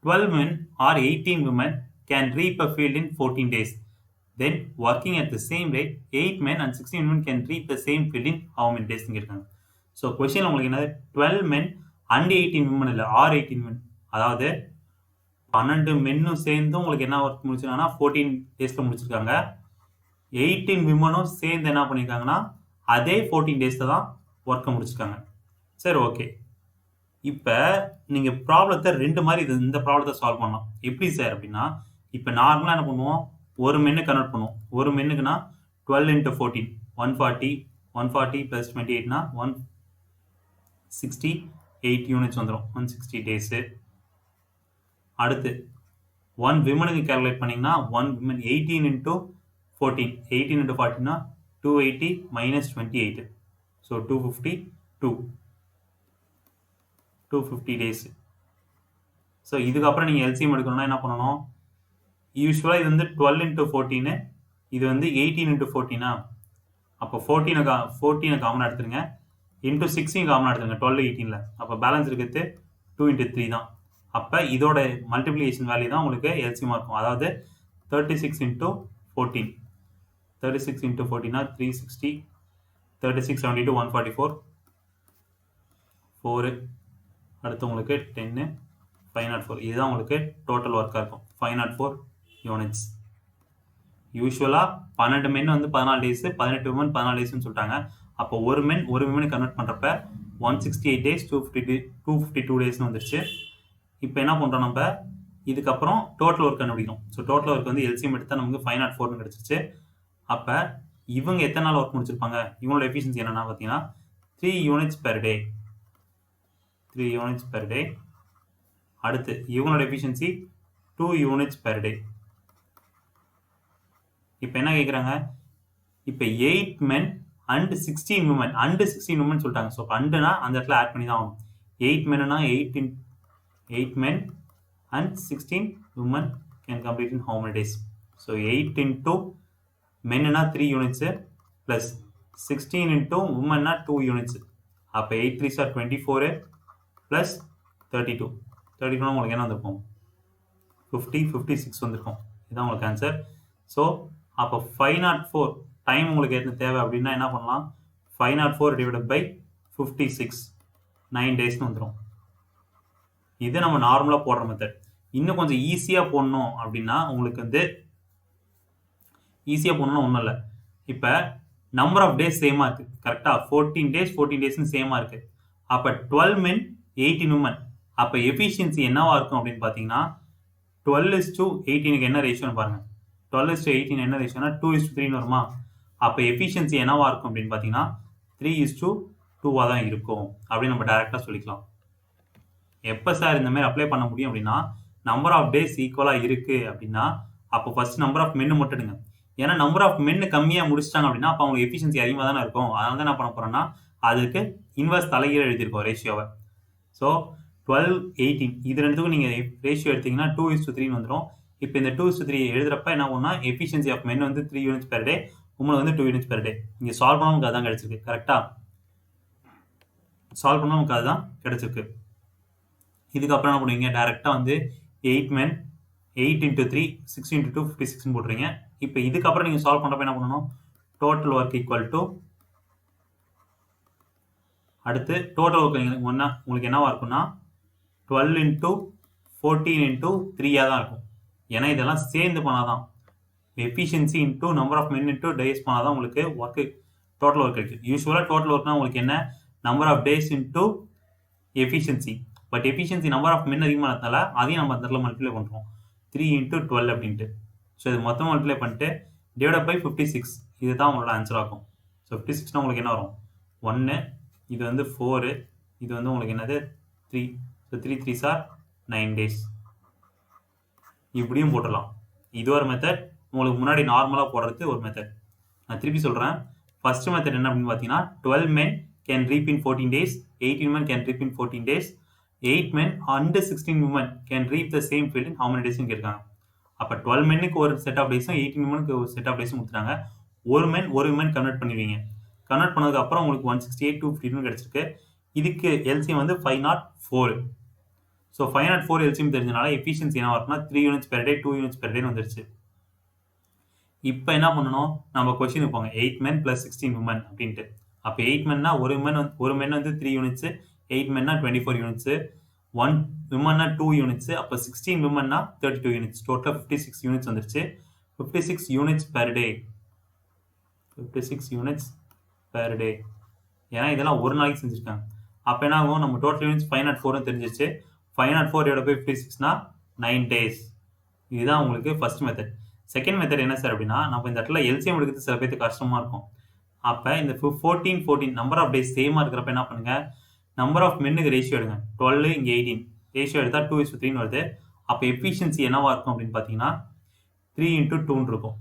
12 men or 18 women can reap a field in 14 days. Then working at the same rate, 8 men and 16 women can reap the same field in how many days இருக்காங்க. ஸோ கொஸ்டின் உங்களுக்கு என்னது 12 men and 18 women இல்லை, R 18 men. அதாவது 12 மென்னும் சேர்ந்து உங்களுக்கு என்ன work முடிச்சிருக்காங்கன்னா 14 டேஸில் முடிச்சிருக்காங்க. 18 விமனும் சேர்ந்து என்ன பண்ணியிருக்காங்கன்னா அதே 14 டேஸில் தான் ஒர்க்கை முடிச்சிருக்காங்க. சரி, ஓகே. இப்போ நீங்கள் ப்ராப்ளத்தை ரெண்டு மாதிரி இந்த ப்ராப்ளத்தை சால்வ் பண்ணலாம். எப்படி சார் அப்படின்னா, இப்போ நார்மலாக என்ன பண்ணுவோம், ஒரு மென்னு கன்வெர்ட் பண்ணுவோம். ஒரு மென்னுக்குன்னா 12 × 14 140 140 + 28னா 168 யூனிட்ஸ் வந்துடும். 160 டேஸு. அடுத்து 1 விமனுக்கு கேல்குலேட் பண்ணிங்கன்னா 1 விமன் 18 × 14 18 × 14னா 280 - 28. So 250 days. ஸோ இதுக்கப்புறம் நீங்கள் எல்சிஎம் எடுக்கணும்னா என்ன பண்ணணும், யூஸ்வலாக இது வந்து 12 × 14, இது வந்து 18 × 14. அப்போ 14 காமனாக எடுத்துருங்க, இன்ட்டு 6 காமனாக எடுத்துருங்க 12 18ல். அப்போ பேலன்ஸ் இருக்கிறது 2 × 3 தான். அப்போ இதோட மல்டிப்ளிகேஷன் வேல்யூ தான் உங்களுக்கு எல்சிஎம்மாக இருக்கும். அதாவது 36 × 14 36 × 14னா 360 36 72 144 4. அடுத்து உங்களுக்கு 10 504. இதுதான் உங்களுக்கு டோட்டல் ஒர்க்காக இருக்கும். 504 யூனிட்ஸ். யூஸ்வலாக 12 மென் வந்து 14 டேஸு, 18 விமன் 14 டேஸ்ன்னு சொல்லிட்டாங்க. அப்போ ஒரு விமனுக்கு கன்வெர்ட் பண்ணுறப்ப 168 டேஸ் 252 டேஸ்னு வந்துருச்சு. இப்போ என்ன பண்ணுறோம், நம்ம இதுக்கப்புறம் டோட்டல் ஒர்க் கண்டுபிடிக்கணும். ஸோ டோட்டல் ஒர்க் வந்து எல்சிஎம் எடுத்தால் நமக்கு 504 கிடச்சிருச்சு. அப்போ இவங்க எத்தனை நாள் ஒர்க் முடிச்சிருப்பாங்க, இவங்களோட எஃபிஷியன்சி என்னென்னா பார்த்தீங்கன்னா 3 units per day. 3 units per day. அடுத்து இவங்களோட எஃபிஷியன்சி 2 யூனிட்ஸ் பெர் டே. இப்போ என்ன கேட்குறாங்க, இப்போ 8 men and 16 women and 16 women சொல்லிட்டாங்க. ஸோ அண்டுனா அந்த இடத்துல ஆட் பண்ணி தான் ஆகும். 8 menனா 8 men and 16 women can complete in how many days? So 8 × menனா 3 units plus 16 × womenனா 2 units. அப்போ 8 3s are 24 ப்ளஸ் 32 உங்களுக்கு என்ன வந்திருக்கும், 56 வந்திருக்கும். இதுதான் உங்களுக்கு ஆன்சர். ஸோ அப்போ 504 டைம் உங்களுக்கு என்ன தேவை அப்படின்னா என்ன பண்ணலாம், 504 டிவைடட் பை 56 9 டேஸ்னு வந்துடும். இது நம்ம நார்மலாக போடுற மெத்தட். இன்னும் கொஞ்சம் ஈஸியாக போடணும் அப்படின்னா உங்களுக்கு வந்து ஈஸியாக போடணும்னா ஒன்றும் இல்லை. இப்போ நம்பர் ஆஃப் டேஸ் சேமாக இருக்குது கரெக்டாக, 14 டேஸ்னு சேமாக இருக்குது. அப்போ 12 men 18 women. அப்போ எஃபிஷியன்சி என்னவா இருக்கும் அப்படின்னு பார்த்தீங்கன்னா 12:18க்கு என்ன ரேஷியோன்னு பாருங்கள். 12:18 என்ன ரேஷியோனா 2:3 வருமா. அப்போ எஃபிஷியன்சி என்னவா இருக்கும் அப்படின்னு பார்த்தீங்கன்னா 3:2 தான் இருக்கும் அப்படின்னு நம்ம டைரெக்டாக சொல்லிக்கலாம். எப்போ சார் இந்த மாதிரி அப்ளை பண்ண முடியும் அப்படின்னா, நம்பர் ஆஃப் டேஸ் ஈக்குவலாக இருக்குது அப்படின்னா அப்போ ஃபர்ஸ்ட் நம்பர் ஆஃப் மென்னு மட்டும் எடுங்க. ஏன்னா நம்பர் ஆஃப் மென்னு கம்மியாக முடிச்சிட்டாங்க அப்படின்னா அப்போ அவங்க எஃபிஷியன்சி அதிகமாக தானே இருக்கும். அதனால தான் என்ன பண்ண போகிறோம்னா அதுக்கு இன்வெர்ஸ் தலைகீழ எழுதியிருக்கோம் ரேஷியோவை. ஸோ 12 18 இது ரெண்டுத்துக்கும் நீங்கள் ரேஷியோ எடுத்தீங்கன்னா 2:3 வந்துடும். இப்போ இந்த 2:3 எழுதுறப்ப என்ன பண்ணா எஃபிஷியன்சி ஆஃப் மென் வந்து 3 யூனிட்ஸ் பெர் டே, உமன் வந்து 2 யூனிட்ஸ் பெர் டே. இங்கே சால்வ் பண்ணால் நமக்கு அதான் கிடைச்சிருக்கு. கரெக்டாக சால்வ் பண்ணால் நமக்கு அதுதான் கிடைச்சிருக்கு. இதுக்கப்புறம் என்ன பண்ணுவீங்க, டேரெக்டாக வந்து 8 men 8 × 3 6 × 2 56 போட்டுறீங்க. இப்போ இதுக்கப்புறம் நீங்கள் சால்வ் பண்ணுறப்ப என்ன பண்ணணும், டோட்டல் ஒர்க் ஈக்குவல் டு அடுத்து டோட்டல் ஒர்க் உங்களுக்கு என்னவா இருக்குன்னா 12 × 14 × 3 தான் இருக்கும். ஏன்னா இதெல்லாம் சேர்ந்து பண்ணாதான் efficiency into number of men into days பண்ணாதான் உங்களுக்கு ஒர்க்கு டோட்டல் ஒர்க் இருக்குது. யூஸ்வலாக டோட்டல் ஒர்க்னா உங்களுக்கு என்ன, number of days into efficiency. But efficiency number of men அதிகமாக இருந்தால அதையும் நம்ம அந்த இடத்துல மல்டிப்ளை பண்ணுறோம் 3 × 12 அப்படின்ட்டு. ஸோ இது மொத்தம் மல்டிப்ளை பண்ணிட்டு டிவைட் பை 56 இதுதான் உங்களோட ஆன்சர் ஆகும். ஸோ 56னா உங்களுக்கு என்ன வரும் 1, இது வந்து 4, இது வந்து உங்களுக்கு என்னது 3. So 3 3s are 9 days. இப்படியும் போட்டுடலாம். இது ஒரு மெத்தட். உங்களுக்கு முன்னாடி நார்மலாக போடுறது ஒரு மெத்தட். நான் திருப்பி சொல்கிறேன். ஃபர்ஸ்ட் மெத்தட் என்ன அப்படின்னு பார்த்தீங்கன்னா 12 men can reap in 14 days, 18 women can reap in 14 days. 8 men and 16 women can reap the same field in how many days கேட்காங்க. அப்ப 12 மென்னுக்கு ஒரு செட் ஆஃப் டேஸும் 18 விமனுக்கு ஒரு செட் ஆஃப் டேஸும் கொடுத்துட்டாங்க. ஒரு விமன் கன்வெர்ட் பண்ணிடுவீங்க. கன்வெர்ட் பண்ணதுக்கு அப்புறம் உங்களுக்கு 168 252 கிடைச்சிருக்கு. இதுக்கு எல்சிஎம் வந்து 504. ஸோ 504 எல்சிஎம் தெரிஞ்சனால எஃபிஷியன்சி என்ன வரும்னா 3 units per day 2 units per day வந்துருச்சு. இப்போ என்ன பண்ணணும், நம்ம கொஸ்டின் போங்க 8 men plus 16 women அப்படின்ட்டு. அப்போ 8 menனா ஒரு மென் வந்து 3 யூனிட்ஸ், 8 menனா 24 யூனிட்ஸ், 1 விமன்னா 2 யூனிட்ஸ், அப்போ 16 விமன்னா 32 யூனிட்ஸ், டோட்டலாக 56 யூனிட்ஸ் வந்துருச்சு. 56 units per day, 56 units per day. ஏன்னா இதெல்லாம் ஒரு நாளைக்கு செஞ்சுருக்காங்க. அப்போ என்ன ஆகும், நம்ம டோட்டல் யூனிட்ஸ் 504 தெரிஞ்சிருச்சு. 504 போய் 56னா 9 days. இதுதான் உங்களுக்கு ஃபர்ஸ்ட் மெத்தட். செகண்ட் மெத்தட் என்ன சார் அப்படின்னா, நம்ம இந்த இடத்துல எல்சிஎம் எடுக்கிறது சில பேருக்கு கஷ்டமா இருக்கும். அப்போ இந்த 14 நம்பர் ஆஃப் டேஸ் சேமாக இருக்கிறப்ப என்ன பண்ணுங்க, நம்பர் ஆஃப் மென்னுக்கு ரேஷியோ எடுங்க. 12 இங்கே 18 ரேஷியோ எடுத்தால் 2:3 வருது. அப்போ எஃபிஷியன்சி என்னவா இருக்கும் அப்படின்னு பார்த்தீங்கன்னா 3:2 இருக்கும்.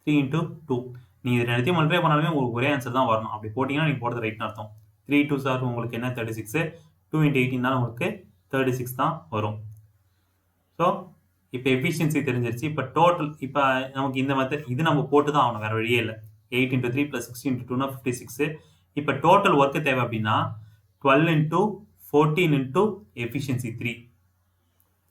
3:2 நீங்கள் இது ரெண்டுத்தையும் மல்டிப்ளை பண்ணாலுமே உங்களுக்கு ஒரே ஆன்சர் தான் வரணும். அப்படி போட்டிங்கன்னா நீங்கள் போடுறது ரைட்னு அர்த்தம். 3 2 சார் உங்களுக்கு என்ன 36, 2 × 18 தான் உங்களுக்கு 36 தான் வரும். ஸோ இப்போ எஃபிஷியன்சி தெரிஞ்சிருச்சு. இப்போ டோட்டல் இப்போ நமக்கு இந்த மெத்தட் இது நம்ம போட்டு தான் ஆகணும், வேறு வழியே இல்லை. 8 × 3 + 16 × 2 56. இப்போ டோட்டல் ஒர்க்கு தேவை அப்படின்னா 12 × 14 × எஃபிஷியன்சி 3.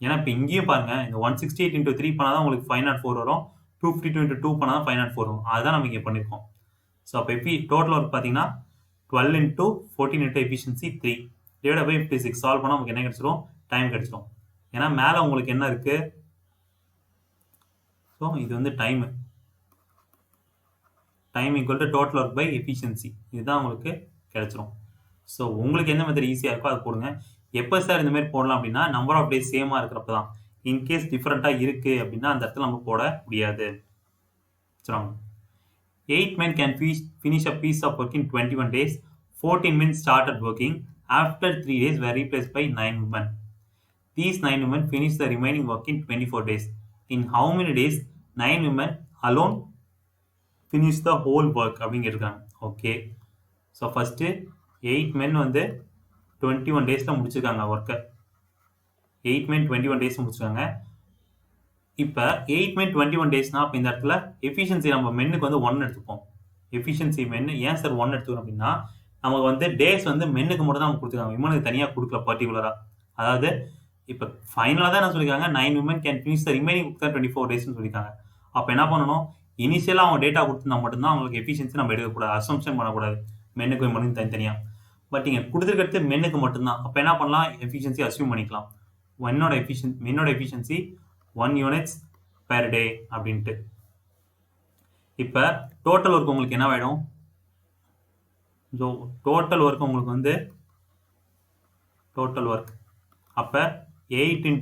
ஏன்னா இப்போ இங்கேயும் பாருங்க, இந்த 168 × 3 பண்ணால் தான் உங்களுக்கு 504 வரும், 252 × 2 பண்ணால் தான் 504 வரும். அதுதான் நம்ம இங்கே பண்ணியிருக்கோம். ஸோ அப்போ டோட்டல் ஒர்க் பார்த்தீங்கன்னா 12 × 14 × எஃபிஷியன்சி 3 டிவைட் பை 56 சால்வ் பண்ணால் நமக்கு என்ன கிடைச்சிரும், டைம் கிடைச்சிரும். ஏன்னா மேலே உங்களுக்கு என்ன இருக்கு, ஸோ இது வந்து time equal to total work by efficiency, இதுதான் உங்களுக்கு கிடைச்சிரும். ஸோ உங்களுக்கு எந்த மெத்தட் ஈஸியாக இருக்கோ அது போடுங்க. எப்போ சார் இந்த மாதிரி போடலாம் அப்படின்னா, நம்பர் ஆஃப் டேஸ் சேமாக இருக்கிறப்ப தான். இன்கேஸ் டிஃப்ரெண்ட்டாக இருக்குது அப்படின்னா அந்த இடத்துல நம்ம போட முடியாது. சரிங்க. 8 men can finish a piece of work in 21 days. 14 men started working. After 3 days were replaced by 9 women. These 9 women finished the remaining work in 24 days. In how many days 9 women alone finished the whole work அப்படிங்க இருக்காங்க. Okay, so first 8 men வந்து 21 டேஸில் முடிச்சிருக்காங்க ஒர்க்கை. 8 men 21 days முடிச்சிருக்காங்க. இப்போ 8 men 21 டேஸ்னா அப்போ இந்த இடத்துல எஃபிஷியன்சி நம்ம மென்னுக்கு வந்து 1 எடுத்துப்போம். எஃபிஷியன்சி மென்னு ஏன் சார் 1 எடுத்துக்கணும் அப்படின்னா, நமக்கு வந்து டேஸ் வந்து மென்னுக்கு மட்டும் தான் நம்ம கொடுத்துருக்காங்க, விமனுக்கு தனியாக கொடுக்கல பர்டிகுலராக. அதாவது இப்போ ஃபைனலாக தான் என்ன சொல்லியிருக்காங்க, 9 women can finish the remaining work in 24 daysன்னு சொல்லியிருக்காங்க. அப்போ என்ன பண்ணணும், இனிஷியலாக அவங்க டேட்டா கொடுத்துருந்தா மட்டும்தான் அவங்களுக்கு எஃபிஷியன்சி நம்ம எடுக்கக்கூடாது, அசம்ஷன் பண்ணக்கூடாது மென்னுக்கு விமனுக்கு தனித்தனியாக. பட் நீங்கள் கொடுத்துருக்கிறது மென்னுக்கு மட்டும்தான். அப்போ என்ன பண்ணலாம், எஃபிஷியன்சி அசியூம் பண்ணிக்கலாம். மென்னோட எஃபிஷியன்சி 1 units per day அப்படின்ட்டு. இப்போ டோட்டல் ஒர்க் உங்களுக்கு என்ன ஆகிடும், ஸோ டோட்டல் ஒர்க் உங்களுக்கு வந்து டோட்டல் ஒர்க் அப்போ 8 ×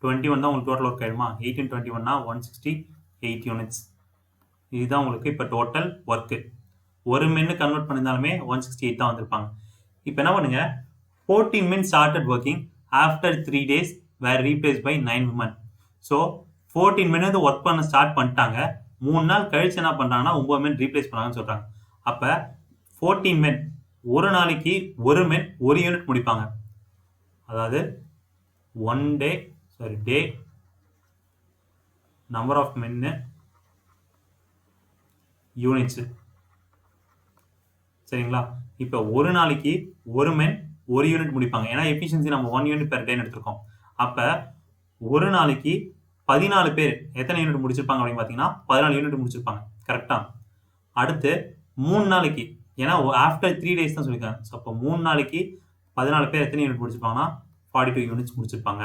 21 தான் உங்களுக்கு டோட்டல் ஒர்க் ஆகிடுமா. 8 × 21னா 168 யூனிட்ஸ். இதுதான் உங்களுக்கு இப்போ டோட்டல் ஒர்க்கு. ஒரு மென்னு கன்வெர்ட் பண்ணியிருந்தாலுமே 168 தான் வந்திருப்பாங்க. இப்போ என்ன பண்ணுங்க, 14 men started working after 3 days were replaced by 9 women. So 14 men வந்து ஒர்க் பண்ண ஸ்டார்ட் பண்ணிட்டாங்க. 3 நாள் கழிச்சு என்ன பண்ணுறாங்கன்னா 9 men ரீப்ளேஸ் பண்ணாங்கன்னு சொல்கிறாங்க. அப்போ 14 men ஒரு நாளைக்கு ஒரு மென் ஒரு யூனிட் முடிப்பாங்க. அதாவது டே நம்பர் ஆஃப் மென்னு யூனிட்ஸு. சரிங்களா. இப்போ ஒரு நாளைக்கு ஒரு மென் ஒரு யூனிட் முடிப்பாங்க. ஏன்னா எஃபிஷியன்சி நம்ம 1 unit per day எடுத்திருக்கோம். அப்போ ஒரு நாளைக்கு 14 பேர் எத்தனை யூனிட் முடிச்சிருப்பாங்க அப்படின்னு பார்த்தீங்கன்னா 14 யூனிட் முடிச்சிருப்பாங்க. கரெக்டாக. அடுத்து 3 நாளைக்கு, ஏன்னா ஆஃப்டர் 3 days தான் சொல்லியிருக்காங்க. ஸோ அப்போ 3 நாளைக்கு 14 பேர் எத்தனை யூனிட் முடிச்சிருப்பாங்கன்னா 42 யூனிட்ஸ் முடிச்சிருப்பாங்க.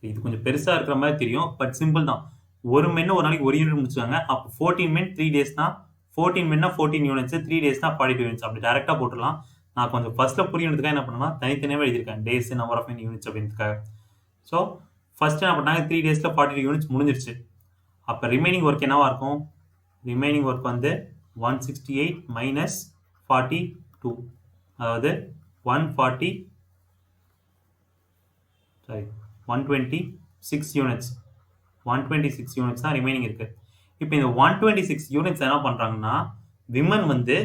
இது கொஞ்சம் பெருசாக இருக்கிற மாதிரி தெரியும், பட் சிம்பிள் தான். ஒரு மென்னு ஒரு நாளைக்கு ஒரு யூனிட் முடிச்சிருக்காங்க. அப்போ 14 men 3 daysனா 14 menனா 14 யூனிட்ஸ், 3 daysனா 42 யூனிட்ஸ். அப்படி டேரெக்டாக போட்டுடலாம். நான் கொஞ்சம் ஃபர்ஸ்ட்டில் புரியணுன்றதுக்காக என்ன பண்ணேன்னா தனித்தனியாக எழுதியிருக்கேன், டேஸ் நம்பர் ஆஃப் யூனிட்ஸ் அப்படின்றதுக்காக. ஸோ ஃபர்ஸ்ட் என்ன பண்ணாங்க, 3 daysல 42 யூனிட்ஸ் முடிஞ்சிருச்சு. அப்போ ரிமைனிங் ஒர்க் என்னவா இருக்கும், ரிமைனிங் ஒர்க் வந்து 168 - 42, அதாவது 126 யூனிட்ஸ். 126 யூனிட்ஸ் தான் ரிமைனிங் இருக்குது. இப்போ இந்த 126 யூனிட்ஸ் என்ன பண்ணுறாங்கன்னா, விமன் வந்து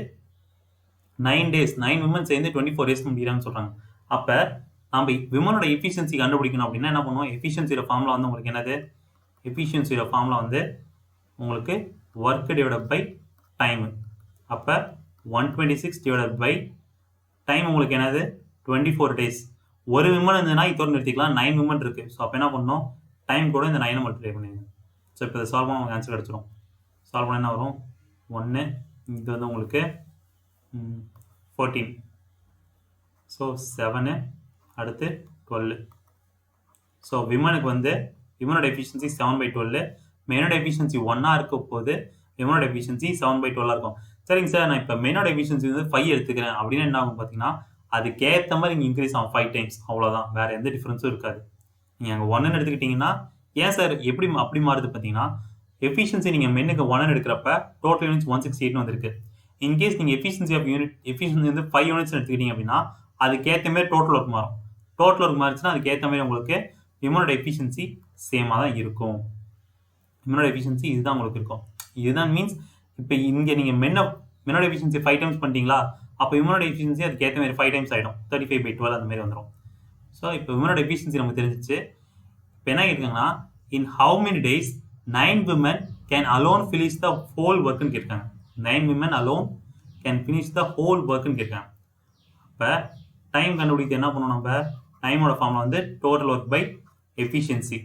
9 days 9 விமன் சேர்ந்து 24 days முடிக்கிறாங்கன்னு சொல்கிறாங்க. அப்போ நம்ம விமனோட எஃபிஷியன்சி கண்டுபிடிக்கணும் அப்படின்னா என்ன பண்ணுவோம், எஃபிஷியன்சியோட ஃபார்முலா வந்து உங்களுக்கு என்னது, எஃபிஷியன்சியோட ஃபார்முலா வந்து உங்களுக்கு ஒர்க் டிவைடட் பை டைமு. அப்போ 126 டிவைடட் பை டைம் உங்களுக்கு என்னது 24 days. ஒரு விமன் இருந்ததுன்னா இதோட நிறுத்திக்கலாம், 9 விமன் இருக்குது. ஸோ அப்போ என்ன பண்ணணும், டைம் கூட இந்த 9 மல்டிப்ளை பண்ணிடுங்க. ஸோ இப்போ இதை சால்வ் பண்ண உங்களுக்கு ஆன்சர் கிடச்சிரும். சால்வ் பண்ண என்ன வரும், 1, இது வந்து உங்களுக்கு 14, ஸோ 7, அடுத்து 12. ஸோ விமனுக்கு வந்து விமனோட எஃபிஷியன்சி 7/12, மெயினோட எஃபிஷியன்சி 1 இருக்க போது விமனோட எஃபிஷியன்சி 7/12 இருக்கும். சரிங்க சார், நான் இப்போ மெயினோட எஃபிஷியன்சி வந்து 5 எடுத்துக்கிறேன் அப்படின்னா என்ன ஆகும் பார்த்தீங்கன்னா, அதுக்கேற்ற மாதிரி இங்கே இன்க்ரீஸ் ஆகும் 5 times, அவ்வளோதான், வேறு எந்த டிஃப்ரென்ஸும் இருக்காது. நீங்கள் அங்கே 1 எடுத்துக்கிட்டிங்கன்னா, ஏன் சார் எப்படி அப்படி மாறுது பார்த்தீங்கன்னா, எஃபிஷியன்சி நீங்கள் மென்னுக்கு 1 எடுக்கிறப்ப டோட்டல் யூனிட்ஸ் 168 வந்திருக்கு. இன்கேஸ் நீங்கள் எஃபிஷியன்சி வந்து 5 யூனிட்ஸ் எடுத்துக்கிட்டீங்க அப்படின்னா அதுக்கேற்ற மாதிரி டோட்டல் ஒர்க் மாறும். டோட்டல் ஒர்க் மாறிச்சுன்னா அதுக்கேற்ற மாதிரி உங்களுக்கு விமனோட எஃபிஷியன்சி சேமாக தான் இருக்கும். விமனோட எஃபிஷியன்சி இதுதான் உங்களுக்கு இருக்கும். இதுதான் மீன்ஸ் இப்போ இங்கே நீங்கள் மென்னோட எஃபிஷியன்சி 5 times பண்ணிட்டீங்களா, அப்போ விமனோட எஃபிஷியன்சி அதுக்கேற்ற மாதிரி 5 times ஆகிடும், 35/12 அந்த மாதிரி வந்துடும். ஸோ இப்போ விமனோட எஃபிஷியன்சி நமக்கு தெரிஞ்சிச்சு. இப்போ என்ன கேட்குறாங்கன்னா, in how many days 9 women can alone finish the whole ஒர்க்குன்னு கேட்காங்க. 9 women alone can finish the whole ஒர்க்குன்னு கேட்காங்க. இப்போ டைம் கண்டுபிடிக்க என்ன பண்ணணும், நம்ம டைமோட ஃபார்முலா வந்து total work by efficiency.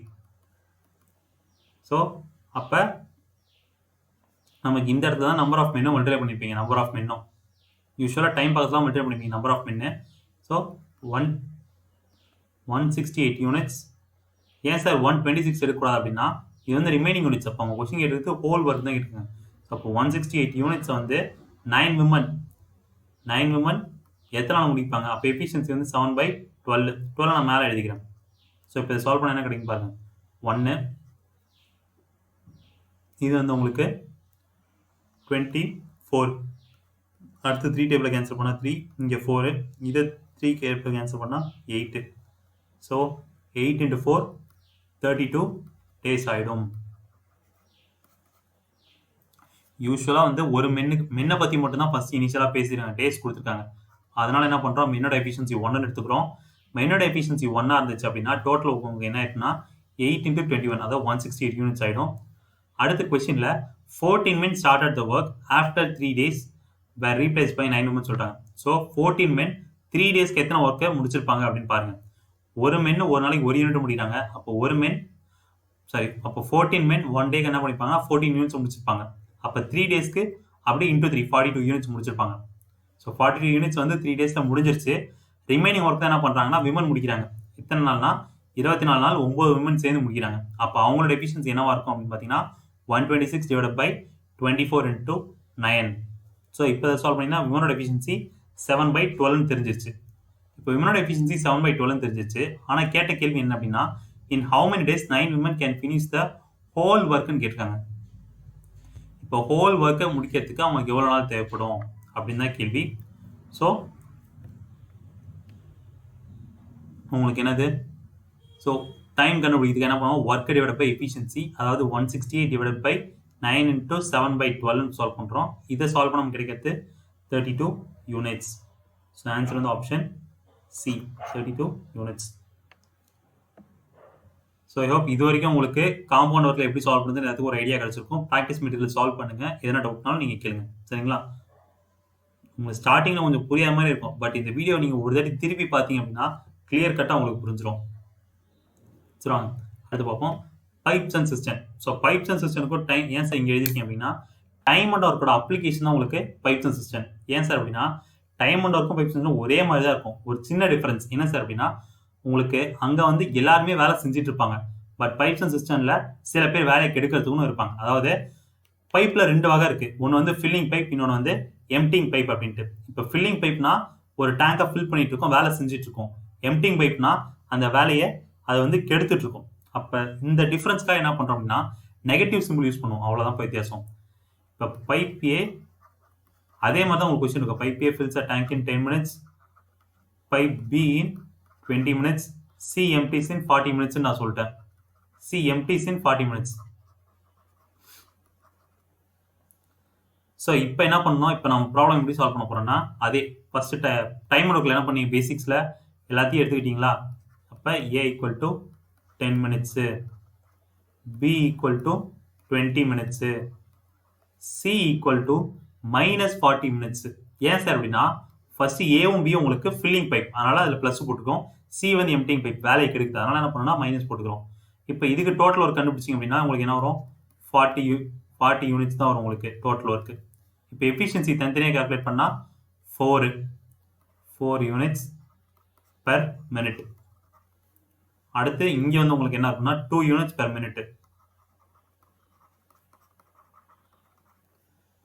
So அப்போ நமக்கு இந்த இடத்துல தான் நம்பர் ஆஃப் மென்னும் மல்டிப்ளை பண்ணிப்பீங்க. நம்பர் ஆஃப் மென்னும் யூஸ்வலாக டைம் பார்க்கலாம் மல்டிப்ளை பண்ணிப்பீங்க நம்பர் ஆஃப் மென்னு. So 168 units. ஏன் சார் 126 எடுக்கக்கூடாது அப்படின்னா, இது வந்து ரிமைனிங் யூனிட்ஸ். அப்போ அவங்க கொஸ்டின் கேட்டதுக்கு ஹோல் ஒர்க் தான் கேட்டுருங்க. ஸோ அப்போ 168 யூனிட்ஸ் வந்து 9 விமன் எத்தனை நாள் முடிப்பாங்க, அப்போ எஃபிஷியன்சி வந்து 7/12. 12 நான் மேலே எழுதிக்கிறேன். ஸோ இப்போ இதை சால்வ் பண்ண என்ன கிடைக்கும் பாருங்க, 1, இது வந்து உங்களுக்கு 24, அடுத்து 3 டேபிளில் கேன்சல் பண்ணால் 3, இங்கே 4, இதை 3 டேபிளில் கேன்சல் பண்ணால் 8. ஸோ 8 × 4 32 days ஆகிடும். யூஸ்வலாக வந்து ஒரு மென்னை பற்றி மட்டும்தான் ஃபஸ்ட் இனிஷியலாக பேசிடுறாங்க, டேஸ் கொடுத்துருக்காங்க. அதனால் என்ன பண்ணுறோம், மென்னோட எஃபிஷியன்சி 1 எடுத்துக்கிறோம். மென்னோட எஃபிஷியன்சி 1 இருந்துச்சு அப்படின்னா டோட்டல் உங்களுக்கு என்ன ஆயிடுச்சுன்னா 8 × 21, அதாவது 168 யூனிட்ஸ் ஆகிடும். அடுத்த கொஸ்டினில் 14 men started the work after 3 days were replaced by 9 women சொல்லிட்டாங்க. ஸோ 14 men 3 daysக்கு எத்தனை ஒர்க்கை முடிச்சிருப்பாங்க அப்படின்னு பாருங்க. ஒரு மென்னு ஒரு நாளைக்கு ஒரு யூனிட் முடிக்கிறாங்க. அப்போ 14 men 1 டேக்கு என்ன பண்ணிப்பாங்கன்னா 14 யூனிட்ஸ் முடிச்சிருப்பாங்க. அப்போ 3 டேஸ்க்கு அப்படியே × 3 42 யூனிட்ஸ் முடிச்சிருப்பாங்க. ஸோ 42 யூனிட்ஸ் வந்து 3 டேஸில் முடிஞ்சிருச்சு. ரிமைனிங் ஒர்க் தான் என்ன பண்ணுறாங்கன்னா விமன் முடிக்கிறாங்க. இத்தனை நாள்னா 24 நாள் 9 விமன் சேர்ந்து முடிக்கிறாங்க. அப்போ அவங்களோட எஃபிஷியன்சி என்னவா இருக்கும் அப்படின்னு பார்த்தீங்கன்னா 126 divided by 24 into 9. ஸோ இப்போ இதை சால்வ் பண்ணிங்கன்னா விமனோட எஃபிஷியன்சி 7/12 தெரிஞ்சிருச்சு. இப்போ விமனோட எஃபிஷியன்சி 7/12 தெரிஞ்சிருச்சு. ஆனால் கேட்ட கேள்வி என்ன அப்படின்னா, in how many days 9 women can finish the whole ஒர்க்குன்னு கேட்டிருக்காங்க. இப்போ ஹோல் ஒர்க்கை முடிக்கிறதுக்கு அவங்களுக்கு எவ்வளோ நாள் தேவைப்படும் அப்படின்னு தான் கேள்வி. ஸோ உங்களுக்கு என்னது, ஸோ டைம் கண்டுபிடிக்கிறதுக்கு என்ன பண்ணுவோம், ஒர்க் டிவைட் பை எஃபிஷியன்சி, அதாவது 168 divided by 9 × 7/12 சால்வ் பண்ணுறோம். இதை சால்வ் பண்ண நமக்கு கிடைக்கிறது 32 யூனிட்ஸ். ஸோ ஆன்சர் வந்து option C, 32 units. So I hope இது வரைக்கும் உங்களுக்கு காம்பவுண்ட் ஒர்க்கில் எப்படி சால்வ் பண்ணுறது எல்லாத்துக்கும் ஒரு ஐடியா கிடச்சிருக்கும். ப்ராக்டிஸ் மெட்டீரியல் சால்வ் பண்ணுங்கள், எதனா டவுட்னாலும் நீங்கள் கேளுங்க, சரிங்களா. உங்களுக்கு ஸ்டார்டிங்கில் கொஞ்சம் புரியாத மாதிரி இருக்கும், பட் இந்த வீடியோ நீங்கள் ஒரு தாட்டி திருப்பி பார்த்தீங்க அப்படின்னா கிளியர் கட்டாக உங்களுக்கு புரிஞ்சிடும். சரிங்க, அடுத்து பார்ப்போம் pipes and system. So pipes and சிஸ்டனுக்கும் டைம் ஏன் சார் இங்கே எழுதிருக்கேன் அப்படின்னா, டைம் அண்ட் ஒர்க்கோட அப்ளிகேஷன் தான் உங்களுக்கு பைப்ஸ் அண்ட் சிஸ்டம். ஏன் சார் அப்படின்னா, டைம் அண்ட் ஒர்க்கும் பைப்ஸ் சிஸ்டம் ஒரே மாதிரி தான் இருக்கும். ஒரு சின்ன டிஃபரன்ஸ் என்ன சார் அப்படின்னா, உங்களுக்கு அங்கே வந்து எல்லாருமே வேலை செஞ்சுட்டு இருப்பாங்க. பட் பைப்ஸ் அண்ட் சிஸ்டமில் சில பேர் வேலையை கெடுக்கிறதுக்கும் இருப்பாங்க. அதாவது பைப்பில் 2 வகை இருக்குது. ஒன்று வந்து ஃபில்லிங் பைப், இன்னொன்று வந்து எம்டிங் பைப் அப்படின்ட்டு. இப்போ ஃபில்லிங் பைப்னா ஒரு டேங்கை ஃபில் பண்ணிட்டு இருக்கோம், வேலை செஞ்சுட்டு இருக்கோம். எம்டிங் பைப்னா அந்த வேலையை அதை வந்து கெடுத்துட்டு இருக்கும். அப்போ இந்த டிஃப்ரென்ஸ்க்காக என்ன பண்ணுறோம் அப்படின்னா நெகட்டிவ் சிம்பிள் யூஸ் பண்ணுவோம், அவ்வளோதான் இப்போ வித்தியாசம். இப்போ பைப் ஏ அதே மாதிரி தான் உங்களுக்கு கொஸ்டின் இருக்கும். Pipe A fils a tank in 10 minutes, pipe be in 20 minutes, C எம்டிஸ் in 40 minutes நான் சொல்லிட்டேன். சி எம்டிஸ் இன் 40 minutes. ஸோ இப்போ என்ன பண்ணணும், இப்போ நம்ம ப்ராப்ளம் எப்படி சால்வ் பண்ண போகிறோம்னா, அதே ஃபர்ஸ்ட் டைம் ஒர்க்கில் என்ன பண்ணி பேசிக்ஸில் எல்லாத்தையும் எடுத்துக்கிட்டீங்களா? அப்போ A equal to 10 minutes, B equal to 20 minutes, C equal to minus 40 minutes. ஏன் சார் அப்படின்னா ஃபர்ஸ்ட் ஏவும் பியும் உங்களுக்கு ஃபில்லிங் பைப், அதனால அதில் ப்ளஸ் போட்டுக்கிறோம். சி வந்து எம்டிங் பைப், வேலையை கிடைக்குது, அதனால என்ன பண்ணணும்னா மைனஸ் போட்டுக்கிறோம். இப்போ இதுக்கு டோட்டல் ஒர்க் கண்டுபிடிச்சிங்க அப்படின்னா உங்களுக்கு என்ன வரும்? 40 யூனிட்ஸ் தான் வரும் உங்களுக்கு டோட்டல் ஒர்க்கு. இப்போ எஃபிஷியன்சி தனித்தனியாக கால்குலேட் பண்ணால் 4 யூனிட்ஸ் பெர் மினிட். அடுத்து இங்கே வந்து உங்களுக்கு என்ன இருக்குன்னா 2 யூனிட்ஸ் பெர் மினிட்.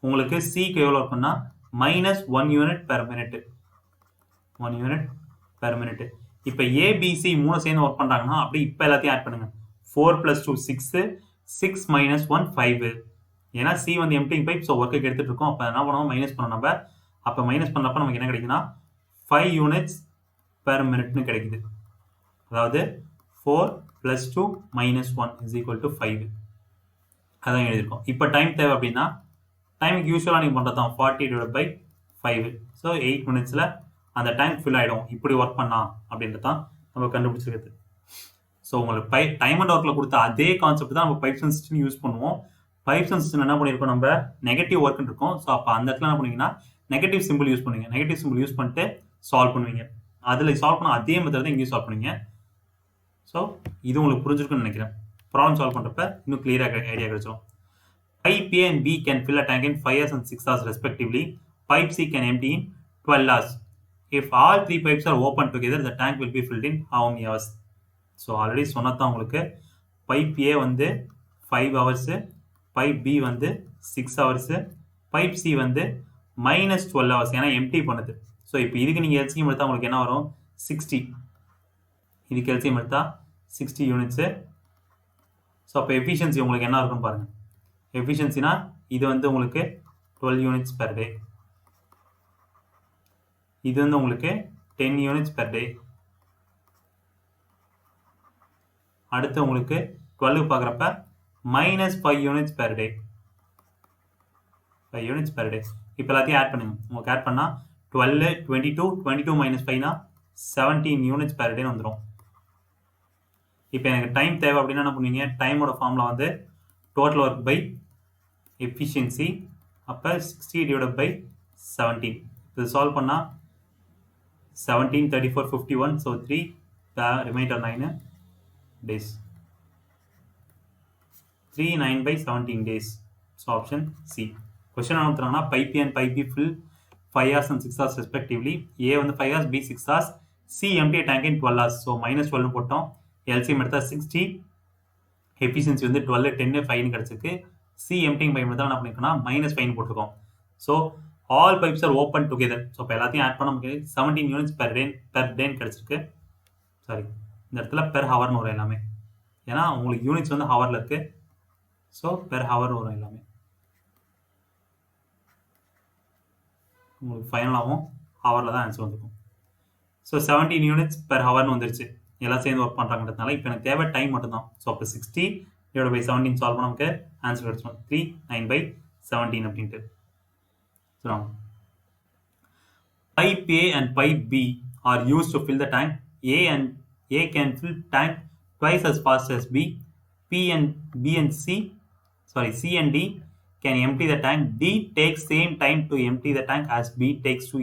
உங்களுக்கு சிக்கு எவ்வளோ இருக்குன்னா -1 unit per minute. 1 unit per minute. இப்போ ஏபிசி 3 சேர்ந்து ஒர்க் பண்ணுறாங்கன்னா அப்படியே இப்போ எல்லாத்தையும் ஆட் பண்ணுங்க. 4 + 2 6, 6 - 1 5. ஏன்னா சி வந்து எம்டிங் பைப், ஸோ ஒர்க்குக்கு எடுத்துகிட்டு இருக்கோம். அப்போ என்ன பண்ணுவோம்? மைனஸ் பண்ணோம் நம்ம. அப்போ மைனஸ் பண்ணுறப்ப நமக்கு என்ன கிடைக்குன்னா 5 யூனிட்ஸ் பெர் மினிட்னு கிடைக்குது. அதாவது 4 + 2 - 1 = 5. அதான் எழுதியிருக்கோம். இப்போ டைம் தேவை அப்படின்னா டைமுக்கு யூஸ்வலாக நீங்கள் பண்ணுறது தான் 40/5. ஸோ 8 மினிட்ஸில் அந்த டைம் ஃபில் ஆகிடும். இப்படி ஒர்க் பண்ணா அப்படின்றது தான் நம்ம கண்டுபிடிச்சிருக்குது. ஸோ உங்களுக்கு டைம் அண்ட் ஒர்க்கில் கொடுத்த அதே கான்செப்ட் தான் நம்ம பைப்ஸ் அண்ட் சிஸ்டம் யூஸ் பண்ணுவோம். பைப்ஸ் அண்ட் சிஸ்டம் என்ன பண்ணியிருக்கோம்? நம்ம நெகட்டிவ் ஒர்க்னு இருக்கும். ஸோ அப்போ அந்த இடத்துல என்ன பண்ணுவீங்கன்னா நெகட்டிவ் சிம்பிள் யூஸ் பண்ணுவீங்க. நெகட்டிவ் சிம்பிள் யூஸ் பண்ணிட்டு சால்வ் பண்ணுவீங்க. அதில் சால்வ் பண்ண அதே மெத்தட் தான் இங்கேயும் சால்வ் பண்ணுவீங்க. ஸோ இது உங்களுக்கு புரிஞ்சிருக்குன்னு நினைக்கிறேன். ப்ராப்ளம் சால்வ் பண்ணுறப்ப இன்னும் கிளியராக ஐடியா கிடைச்சிடும். Pipe A and B can fill a tank in 5 hours and 6 hours respectively. Pipe C can empty in 12 hours. If all 3 pipes are open together, the tank will be filled in how many hours? So already சொன்னதான் உங்களுக்கு. Pipe ஏ வந்து 5 hours, pipe B வந்து 6 hours, pipe C வந்து -12 hours, ஏன்னா empty பண்ணுது. So இப்போ இதுக்கு நீங்கள் எல்சிஎம் எடுத்தால் உங்களுக்கு என்ன வரும்? 60. இதுக்கு எல்சிஎம் எடுத்தால் 60 யூனிட்ஸு. ஸோ அப்போ எஃபிஷியன்சி உங்களுக்கு என்ன இருக்குன்னு பாருங்கள். எஃபிஷியன்சினா இது வந்து உங்களுக்கு 12 யூனிட்ஸ் பெர் டே. இது வந்து உங்களுக்கு 10 யூனிட்ஸ் பெர் டே. அடுத்து உங்களுக்கு 12 பார்க்குறப்ப -5 units per day. 5 units per day. இப்போ எல்லாத்தையும் ஆட் பண்ணுங்க. உங்களுக்கு ஆட் பண்ணால் 12, 22, 22 - 5னா 17 யூனிட்ஸ் பெர் டேன்னு வந்துடும். இப்போ எனக்கு டைம் தேவை அப்படின்னா என்ன பண்ணுவீங்க? டைமோட ஃபார்முலா வந்து டோட்டல் ஒர்க் பை எஃபிஷியன்சி. அப்போ 60/17. இது சால்வ் பண்ணால் 17, 34, 51. So 3, remainder 9 days. 3 9/17 days. So option C. Question என்ன கொடுத்துறாங்கன்னா pipe A and pipe B fill 5 hours and 6 hours respectively. A வந்து 5 hours, B 6 hours, C empty tank in 12 hours. So -12 போட்டோம். LCM எடுத்தால் 60. Efficiency வந்து 12, 10, 5 கிடச்சிருக்கு. C emptying pipe தான் என்ன பண்ணிருக்கோம்னா -5 போட்டிருக்கோம். So all pipes R open together. So இப்போ எல்லாத்தையும் ஆட் பண்ண நமக்கு 17 யூனிட்ஸ் பெர் டேன்னு கிடச்சிருக்கு. சாரி, இந்த இடத்துல பெர் ஹவர்னு வரும் எல்லாமே, ஏன்னா உங்களுக்கு யூனிட்ஸ் வந்து ஹவரில் இருக்கு. ஸோ பெர் ஹவர் வரும் எல்லாமே. உங்களுக்கு ஃபைனலாகவும் ஹவரில் தான் ஆன்சர் வந்துருக்கும். ஸோ 17 யூனிட்ஸ் பெர் ஹவர்னு வந்துருச்சு. எல்லாம் சேர்ந்து ஒர்க் பண்ணுறாங்கிறதுனால இப்போ எனக்கு தேவை டைம் மட்டும்தான். ஸோ அப்போ 60/17 சால்வ் பண்ண நமக்கு ஆன்சர் கிடச்சிடும். 3 9/17 அப்படின்ட்டு. Pipe A and pipe B are used to fill the tank. A can fill tank twice as fast as B. C and D can empty the tank. D takes same time to empty the tank as B takes to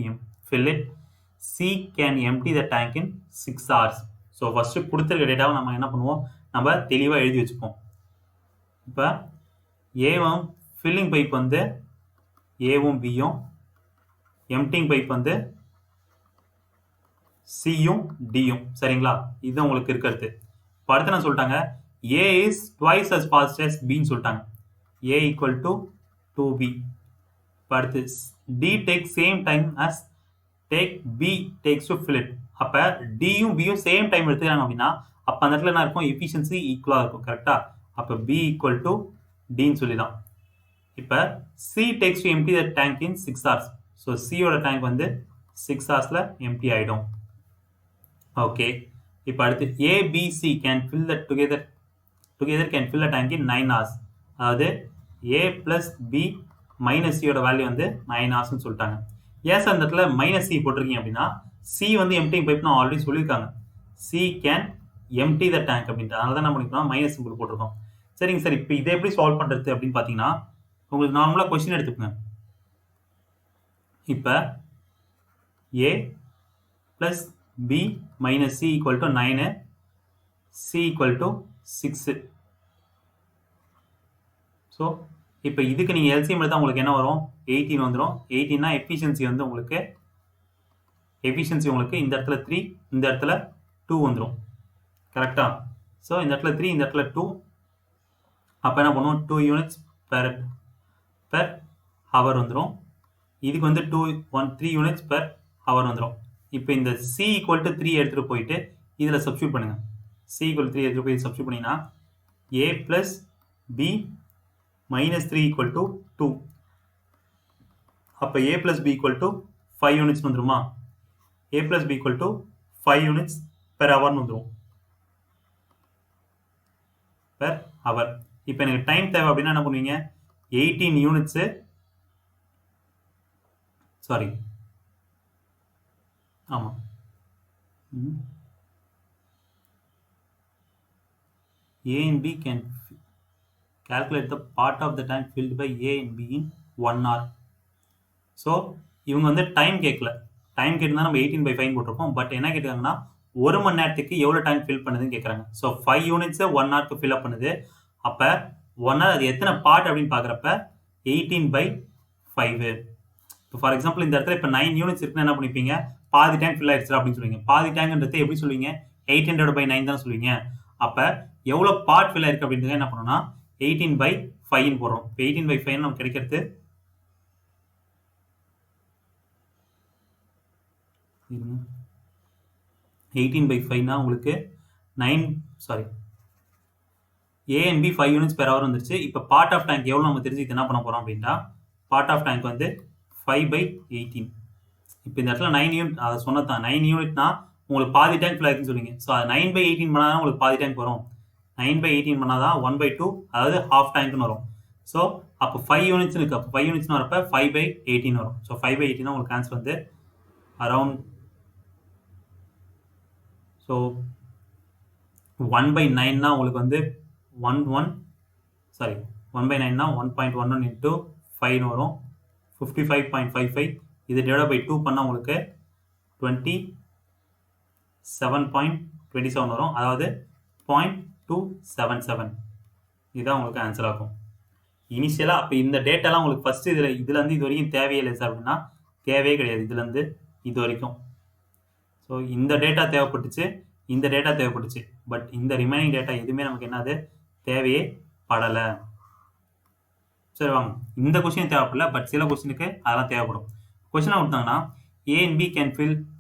fill it. C can empty the tank in 6 hours. So first கொடுத்துருக்க டேட்டாவை நம்ம என்ன பண்ணுவோம்? நம்ம தெளிவாக எழுதி வச்சுப்போம். இப்போ ஏவும் ஃபில்லிங் பைப் வந்து ஏவும் பியும், எம்டிங் பைப் வந்து சியும் டியும். சரிங்களா? இது உங்களுக்கு இருக்கிறது. இப்போ அடுத்து நான் சொல்லிட்டாங்க A is twice as fast as பின்னு சொல்லிட்டாங்க. A equal to 2B. இப்போ அடுத்து D take same time as B takes to fill it. அப்போ டியும் பியும் சேம் டைம் எடுத்துக்கிறாங்க அப்படின்னா அப்போ அந்த இடத்துல என்ன இருக்கும்? எஃபிஷியன்சி ஈக்குவலாக இருக்கும். கரெக்டாக? அப்போ பி ஈக்குவல் டு டின்னு சொல்லிடலாம். இப்போ C takes to empty the tank in 6 hours. So சியோட டேங்க் வந்து 6 ஹவர்ஸில் எம்டி ஆகிடும். ஓகே. இப்போ அடுத்து ABC can fill the together can fill the tank in 9 hours. அதாவது ஏ ப்ளஸ் பி மைனஸ் சியோட வேல்யூ வந்து 9 ஹவர்ஸ்ன்னு சொல்லிட்டாங்க. ஏன் சார் அந்த இடத்துல -C போட்டிருக்கீங்க அப்படின்னா சி வந்து எம்டி பைப் நான் ஆல்ரெடி சொல்லியிருக்காங்க. C can empty the tank அப்படின்ட்டு. அதனால தான் என்ன பண்ணிருக்கோம் மைனஸ் சிம்பிள் போட்டிருக்கோம். சரிங்க சார், இப்போ இதை எப்படி சால்வ் பண்ணுறது அப்படின்னு பார்த்தீங்கன்னா, உங்களுக்கு நார்மலாக கொஸ்டின் எடுத்துக்கோங்க. இப்போ A plus B minus C equal to 9, C equal to 6. So இப்போ இதுக்கு நீங்கள் எல்சிஎம் எடுத்தால் உங்களுக்கு என்ன வரும்? 18 வந்துடும். 18னா எஃபிஷியன்சி வந்து உங்களுக்கு இந்த இடத்துல 3, இந்த இடத்துல 2 வந்துடும். கரெக்டா? ஸோ இந்த இடத்துல 3, இந்த இடத்துல 2. அப்போ என்ன பண்ணுவோம்? 2 யூனிட்ஸ் பெர் ஹவர் வந்துடும். இதுக்கு வந்து 3 யூனிட்ஸ் பெர் ஹவர் வந்துடும். இப்போ இந்த சி ஈக்குவல் டு 3 எடுத்துகிட்டு போயிட்டு இதில் சப்ஸ்டியூட் பண்ணுங்கள். சி ஈக்குவல் 3 எடுத்துகிட்டு போய் சப்ஸ்டியூட் பண்ணிங்கன்னா ஏ plus B minus 3 equal to 2. அப்போ a plus b equal to 5 units வந்துருமா? a plus b equal to 5 units per hour வந்துரும். per hour. இப்போ எனக்கு டைம் தேவை அப்படின்னா என்ன பண்ணுவீங்க? 18 units சாரி ஆமாம் a and b can calculate the part of the tank filled by A and B in 1 hour. So இவங்க வந்து டைம் கேட்கல. டைம் கேட்டுதான் நம்ம 18/5 போட்டிருப்போம். பட் என்ன கேட்குறாங்கன்னா 1 மணி நேரத்துக்கு எவ்வளோ டேங்க் ஃபில் பண்ணுதுன்னு கேட்குறாங்க. ஸோ 5 யூனிட்ஸை 1 ஹவருக்கு ஃபில் அப் பண்ணுது. அப்போ 1 ஹவர் அது எத்தனை பார்ட் அப்படின்னு பார்க்குறப்ப 18/5. இப்போ ஃபார் எக்ஸாம்பிள் இந்த இடத்துல இப்போ 9 யூனிட்ஸ் இருக்குன்னு என்ன பண்ணிப்பீங்க? பாதி டேங்க் ஃபில் ஆயிடுச்சு அப்படின்னு சொல்லுவீங்க. பாதி டேங்க்ன்றது எப்படி சொல்லுவீங்க? 800/9 தான் சொல்லுவீங்க. அப்போ எவ்வளோ பார்ட் ஃபில் ஆயிருக்கு அப்படின்றத என்ன பண்ணணும்னா 18/5 போடுறோம். இப்போ 18/5 நமக்கு கிடைக்கிறது 18/5னா உங்களுக்கு 9 sorry A and B 5 units per hour வந்துருச்சு. இப்போ பார்ட் ஆஃப் டேங்க் எவ்வளோ நம்ம தெரிஞ்சுக்கிட்டு என்ன பண்ண போகிறோம் அப்படின்னா பார்ட் ஆஃப் டேங்க் வந்து 5/18. இப்போ இந்த இடத்துல 9 யூனிட் அதை சொன்னதான் 9 யூனிட்னா உங்களுக்கு பாதி டேங்க் ஃபில் ஆயிருக்குன்னு சொல்லுவீங்க. ஸோ அது 9/18 பண்ணால் தான் உங்களுக்கு பாதி டேங்க் வரும். 9/18 பண்ணால் தான் 1/2 அதாவது ஹாஃப் டேங்க்னு வரும். ஸோ அப்போ 5 யூனிட்ஸ் இருக்குது. அப்போ 5 யூனிட்ஸ்னு வரப்போ 5/18 வரும். ஸோ 5/18 உங்களுக்கு ஆன்சர் வந்து அரவுண்ட் ஸோ 1/9னா உங்களுக்கு வந்து 1/9னா 1.11 இன்ட்டு 5 வரும். 55.55. இது டிவைட் பை 2 பண்ணால் உங்களுக்கு 27.27 வரும். அதாவது 0.277. இதுதான் உங்களுக்கு ஆன்சர் ஆகும். இனிஷியலாக அப்போ இந்த டேட்டாலாம் உங்களுக்கு ஃபஸ்ட்டு இதுலேருந்து இது வரைக்கும் தேவையில்லை சார் அப்படின்னா தேவையே கிடையாது. இதுலேருந்து இது வரைக்கும். ஸோ இந்த டேட்டா தேவைப்பட்டுச்சு, இந்த டேட்டா தேவைப்பட்டுச்சு. பட் இந்த ரிமைனிங் டேட்டா எதுவுமே நமக்கு என்னது தேவையே படலை. சரி வாங்க, இந்த கொஸ்டின் தேவைப்படல. பட் சில கொஸ்டினுக்கு அதெல்லாம் தேவைப்படும். கொஸ்டினை கொடுத்தாங்கன்னா A and B can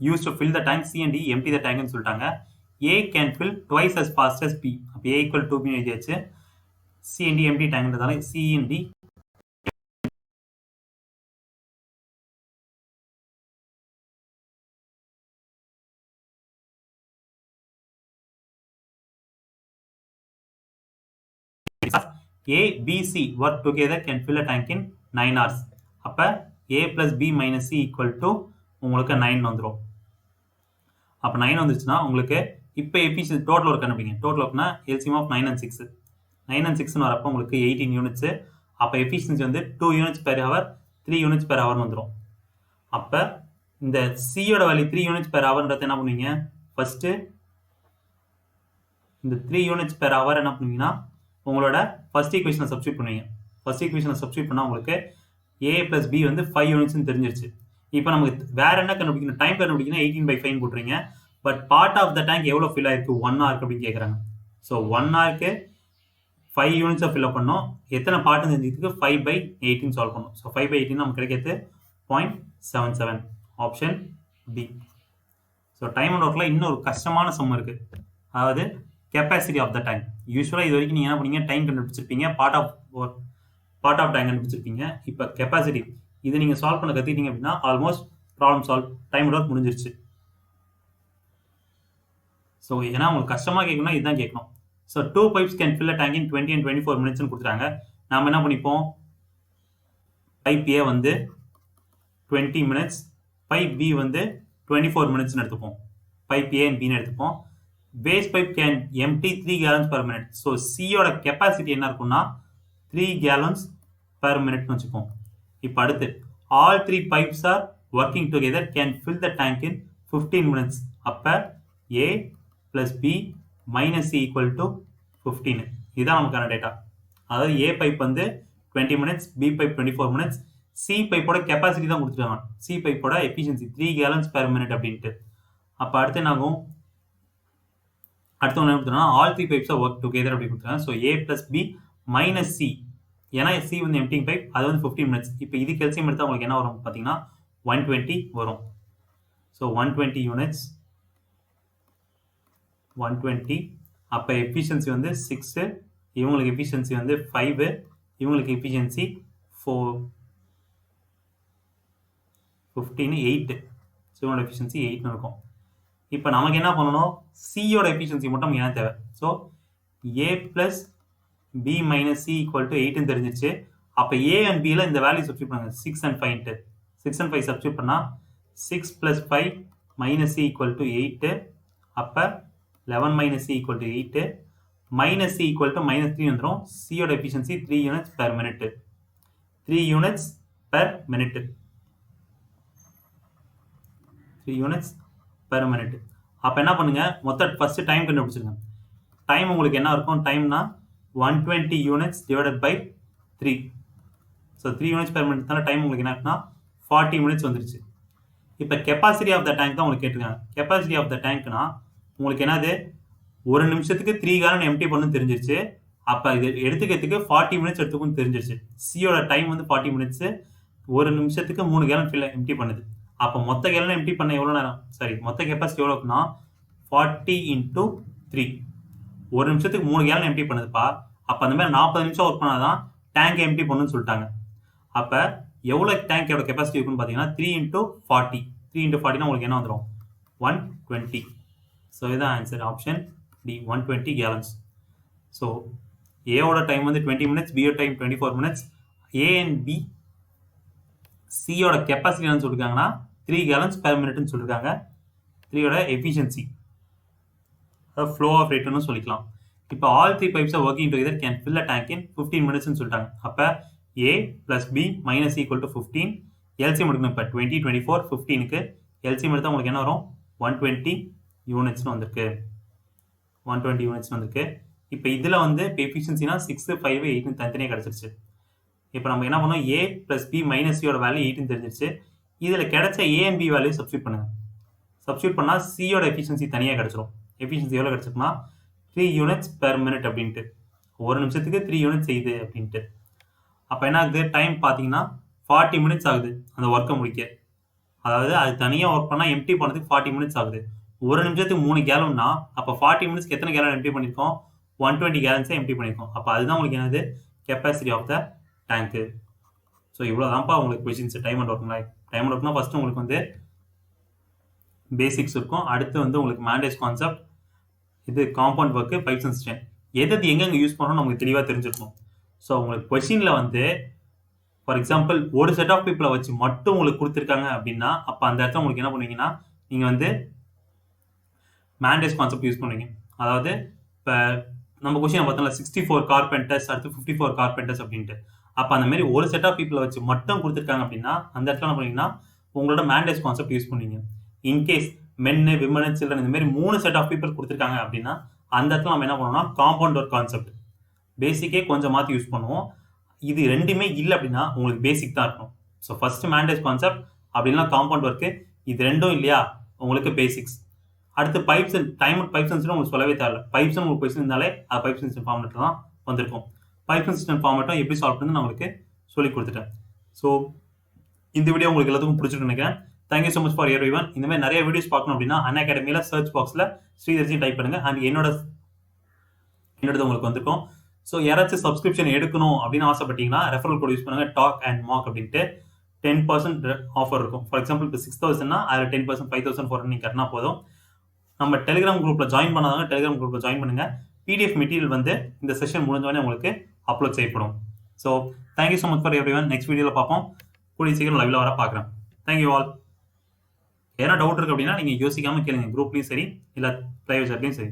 used to fill the tank, C and D empty the tank ன்னு சொல்லிட்டாங்க. A can fill twice as fast as B. அப்போ A equal to B எழுதியாச்சு. C and D empty tankன்றதால C and D A, B, C work together can fill a tank in 9 hours. அப்போ A plus B minus C equal to உங்களுக்கு 9 வந்துடும். அப்போ 9 வந்துச்சுன்னா உங்களுக்கு இப்போ efficiency total work கண்டுபிடிங்க. Total ஒர்க்னா LCM of 9 and 6. 9 and 6ன்னு வரப்போ உங்களுக்கு 18 யூனிட்ஸு. அப்போ எஃபிஷியன்சி வந்து 2 units per hour, 3 units per hour வந்துடும். அப்போ இந்த சியோட வேல்யூ 3 யூனிட்ஸ் பெர் ஹவர்ன்றது என்ன பண்ணுவீங்க? ஃபஸ்ட்டு இந்த 3 யூனிட்ஸ் பெர் ஹவர் என்ன பண்ணுவீங்கன்னா உங்களோட ஃபர்ஸ்ட் ஈக்குவேஷனை சப்ஸ்டியூட் பண்ணுவீங்க. ஃபர்ஸ்ட் ஈக்குவேஷனை சப்ஸ்டியூட் பண்ணால் உங்களுக்கு A plus B வந்து 5 யூனிட்ஸ்னு தெரிஞ்சிருச்சு. இப்போ நமக்கு வேற என்ன கண்டுபிடிக்கணும்? டைம் கண்டுபிடிக்கணும். 18/5 போட்டுறீங்க. But part of the tank எவ்வளோ ஃபில் ஆயிருக்கு? 1 ஹவருக்கு அப்படின்னு கேட்குறாங்க. ஸோ 1 ஹவருக்கு 5 யூனிட்ஸை ஃபில் அப் பண்ணோம். எத்தனை பார்ட்டு தெரிஞ்சதுக்கு 5/18 சால்வ் பண்ணணும். ஸோ 5/18 நமக்கு கிடைக்கிறது 0.77. Option B. So time and ஒர்க்கில் இன்னும் ஒரு கஷ்டமான சம் இருக்குது. அதாவது கெப்பாசிட்டி ஆஃப் த டேங்க். யூஸ்வலாக இது வரைக்கும் நீங்கள் என்ன பண்ணீங்க? டைம் கண்டுபிடிச்சிருப்பீங்க, பார்ட் ஆஃப் டேங்க் கண்டுபிடிச்சிருப்பீங்க. இப்போ கெப்பாசிட்டி இது நீங்கள் சால்வ் பண்ண கற்றுக்கிட்டீங்க அப்படின்னா almost problem solve, time and work முடிஞ்சிருச்சு. ஸோ ஏன்னா உங்களுக்கு கஷ்டமாக கேட்கணும்னா இதுதான் கேட்கணும். So 2 pipes can fill a tank in 20 and 24 minutes கொடுத்துட்டாங்க. நாம் என்ன பண்ணிப்போம்? பைப் A வந்து 20 minutes, பைப் B வந்து 24 minutes எடுத்துப்போம். பைப் A and B எடுத்துப்போம். base pipe can empty 3 gallons per minute. So C யோட கெப்பாசிட்டி என்ன இருக்கும்னா 3 gallons per minute வச்சுப்போம். இப்போ அடுத்து all 3 pipes are working together can fill the tank in 15 minutes. அப்ப A plus B minus C equal to 15. இதுதான் நமக்கான data. அதாவது A பைப் வந்து 20 minutes, B pipe 24 minutes, C பைப்போட கெப்பாசிட்டி தான் கொடுத்துருக்காங்க. C பைப்போட எஃபிஷியன்சி 3 gallons per minute அப்படின்ட்டு. அப்போ அடுத்து என்ன ஆகும்? அடுத்து என்ன கொடுத்துருன்னா all 3 pipes are work together அப்படி கொடுத்துருக்காங்க. So A plus B minus C. ஏன்னா C வந்து எம்டிங் பைப், அது வந்து 15 minutes. இப்போ இது கெல்சியம் எடுத்தால் உங்களுக்கு என்ன வரும் பார்த்தீங்கன்னா 120 வரும். So 120 units 120. அப்போ எஃபிஷியன்சி வந்து 6, இவங்களுக்கு எஃபிஷியன்சி வந்து 5, இவங்களுக்கு எஃபிஷியன்சி 15 8. ஸோ இவங்களோட எஃபிஷியன்சி 8 இருக்கும். இப்போ நமக்கு என்ன பண்ணணும், சியோட எஃபிஷியன்சி மட்டும் என்ன தேவை. So A plus B minus C equal to 8 தெரிஞ்சிச்சு. அப்போ A and Bல இந்த வேல்யூ சப்ஸ்டியூட் பண்ணுங்க. 6 and 5 6 and 5 சப்ஸ்டியூட் பண்ணா 6 plus 5 minus C equal to 8. அப்போ 11 minus C equal to 8. minus C equal to minus 3 வந்துடும். சியோட efficiency 3 units per minute. 3 units per minute. 3 units per minute. அப்போ என்ன பண்ணுங்க, மொத்த ஃபர்ஸ்ட் டைம் கண்டுபிடிச்சிருங்க. டைம் உங்களுக்கு என்ன இருக்கும், டைம்னா 120 units divided by 3. So 3 units per minute தானே டைம் உங்களுக்கு என்ன இருக்குன்னா 40 minutes வந்துருச்சு. இப்போ கெப்பாசிட்டி ஆஃப் த டேங்க் தான் உங்களுக்கு கேட்டிருக்காங்க. கெப்பாசிட்டி ஆஃப் த டேங்க்னா உங்களுக்கு என்னது, ஒரு நிமிஷத்துக்கு 3 gallon எம்டி பண்ணு தெரிஞ்சிருச்சு. அப்போ இது எடுத்துக்கிறதுக்கு 40 minutes எடுத்துக்கும் தெரிஞ்சிருச்சு. சியோட டைம் வந்து 40 minutes, ஒரு நிமிஷத்துக்கு 3 gallon எம்டி பண்ணுது. அப்போ மொத்த கேலன் எம்டி பண்ண எவ்வளோ நேரம், சாரி மொத்த கெப்பாசிட்டி எவ்வளோ இருக்குன்னா 40 into 3. ஒரு நிமிஷத்துக்கு 3 gallon எம்டி பண்ணுதுப்பா. அப்போ அந்த மாதிரி 40 நிமிஷம் ஒர்க் பண்ணாதான் டேங்க் எம்டி பண்ணுன்னு சொல்லிட்டாங்க. அப்போ எவ்வளோ டேங்கோட கெப்பாசிட்டி இருக்குன்னு பார்த்தீங்கன்னா 3 into 40. 3 into 40னா உங்களுக்கு என்ன வந்துடும் 120. ஸோ இதுதான் answer, option D 120 gallons. So ஏவோட டைம் வந்து 20 minutes, பியோட time 24 minutes. A and B சியோட கெப்பாசிட்டி என்னன்னு சொல்லியிருக்காங்கன்னா 3 gallons per minuteன்னு சொல்லியிருக்காங்க. 3யோட எஃபிஷியன்சி அதாவது ஃப்ளோ ஆஃப் ரேட்டுன்னு சொல்லிக்கலாம். இப்போ all 3 pipes are working together can fill a tank in 15 minutesன்னு சொல்லிட்டாங்க. அப்போ A plus B minus equal to 15. LCM எடுக்கணும். இப்போ 20, 24, 15க்கு எல்சிஎம் எடுத்தால் உங்களுக்கு என்ன வரும் 120 unitsன்னு வந்திருக்கு. 120 units வந்திருக்கு. இப்போ இதில் வந்து இப்போ எஃபிஷியன்சினா 6, 5, 8 தனித்தனியாக கிடச்சிருச்சு. இப்போ நம்ம என்ன பண்ணோம், A plus B minus C யோட வேல்யூ 8 தெரிஞ்சிருச்சு. இதில் கிடைச்ச A and B value substitute பண்ணுங்க. சப்ஸ்டியூட் பண்ணால் சியோட எஃபிஷியன்சி தனியாக கிடச்சிரும். எஃபிஷியன்சி எவ்வளோ கிடச்சிருக்குன்னா 3 units per minute அப்படின்ட்டு, ஒரு நிமிஷத்துக்கு 3 units செய்யுது அப்படின்ட்டு. அப்போ என்ன ஆகுது, டைம் பார்த்தீங்கன்னா 40 minutes ஆகுது அந்த ஒர்க்கை முடிக்க. அதாவது அது தனியாக ஒர்க் பண்ணால் எம்டி பண்ணதுக்கு 40 minutes ஆகுது. ஒரு நிமிஷத்துக்கு 3 gallonனா அப்போ 40 minutesக்கு எத்தனை கேலன் எம்டி பண்ணியிருக்கோம், 120 gallons எம்டி பண்ணியிருக்கோம். அப்போ அதுதான் உங்களுக்கு என்னது கெப்பாசிட்டி ஆஃப் த டேங்க்கு. ஸோ இவ்வளோதான்ப்பா உங்களுக்கு கொஷின்ஸ் டைம் அண்ட் ஒர்க்னா. டைம் அண்ட் ஒர்க்னா ஃபஸ்ட்டு உங்களுக்கு வந்து பேசிக்ஸ் இருக்கும். அடுத்து வந்து உங்களுக்கு மேண்டேஜ் கான்செப்ட், இது compound work, pipes and system, எது எங்கெங்கே யூஸ் பண்ணணும் நமக்கு தெளிவாக தெரிஞ்சிருக்கும். ஸோ உங்களுக்கு கொஷினில் வந்து ஃபார் எக்ஸாம்பிள் ஒரு செட் ஆஃப் பீப்புளை வச்சு மட்டும் உங்களுக்கு கொடுத்துருக்காங்க அப்படின்னா அப்போ அந்த இடத்துல உங்களுக்கு என்ன பண்ணுவீங்கன்னா நீங்கள் வந்து மேண்டேஜ் கான்செப்ட் யூஸ் பண்ணுவீங்க. அதாவது இப்போ நம்ம கொஷினை பார்த்தோம்ல 64 கார்பெண்டர்ஸ், அடுத்து 54 கார்பெண்டர்ஸ் அப்படின்ட்டு. அப்போ அந்த மாதிரி ஒரு செட் ஆஃப் பீப்புளை வச்சு மட்டும் கொடுத்துருக்காங்க அப்படின்னா அந்த இடத்துல என்ன பண்ணுவீங்கன்னா உங்களோட மேண்டேஜ் கான்செப்ட் யூஸ் பண்ணுவீங்க. இன்கேஸ் மென்னு, விமன், சில்ட்ரன் இந்த மாதிரி 3 செட் ஆஃப் பீப்புள் கொடுத்துருக்காங்க அப்படின்னா அந்த இடத்துல நம்ம என்ன பண்ணோம்னா காம்பவுண்ட் ஒர்க் கான்செப்ட் பேசிக்கே கொஞ்சம் மாற்றி யூஸ் பண்ணுவோம். இது ரெண்டுமே இல்லை அப்படின்னா உங்களுக்கு பேசிக் தான் இருக்கும். ஸோ ஃபர்ஸ்ட் மேண்டேஜ் கான்செப்ட் அப்படின்னா காம்பவுண்ட் ஒர்க்கு, இது ரெண்டும் இல்லையா உங்களுக்கு பேசிக்ஸ். அடுத்து pipes and time pipes and உங்களுக்கு சொல்லவே தேவை. பைப்ஸ் உங்களுக்கு கொஸ்டின் இருந்தாலே அது பைப்ஸ் அண்ட் ஃபார்மேட்டில் தான் வந்திருக்கும். பைப்ஸ் அண்ட் சிஸ்டம் ஃபார்மேட்டும் எப்படி சால்வ் பண்ணி நான் உங்களுக்கு சொல்லி கொடுத்துட்டேன். ஸோ இந்த வீடியோ உங்களுக்கு எல்லாத்துக்கும் பிடிச்சிட்டு நினைக்கிறேன். Thank you so much for every one. இந்த மாதிரி நிறைய வீடியோஸ் பார்க்கணும் அப்படின்னா அன் அகாடமியில் சர்ச் பாக்ஸில் ஸ்ரீதர்ஜி டைப் பண்ணுங்கள். அண்ட் என்னோடது உங்களுக்கு வந்திருக்கும். ஸோ யாராச்சும் சப்ஸ்கிரிப்ஷன் எடுக்கணும் அப்படின்னு ஆசைப்பட்டீங்கன்னா ரெஃபரல் கோட் யூஸ் பண்ணுங்கள், டாக் அண்ட் மார்க் அப்படின்ட்டு 10% ஆஃபர் இருக்கும். ஃபார் எக்ஸாம்பிள் இப்போ 6000னா அதில் 10% 5400 நீங்கள் கட்டினா போதும். நம்ம டெலிகிராம் குரூப்பில் ஜாயின் பண்ணாதாங்க டெலிகிராம் குரூப்பில் ஜாயின் பண்ணுங்கள். பிடிஎஃப் மெட்டீரியல் வந்து இந்த செஷன் முடிஞ்சோடனே உங்களுக்கு அப்லோட் செய்யப்படும். So thank you so much for every one. Next வீடியோவில் பார்ப்போம். கூடிய சீக்கிரம் லைவில் வர பார்க்குறேன். Thank you all. எதனா டவுட் இருக்கு அப்படின்னா நீங்க யோசிக்காம கேளுங்க. குரூப்லயும் சரி, இல்ல பிரைவேட் சாட்லயும் சரி.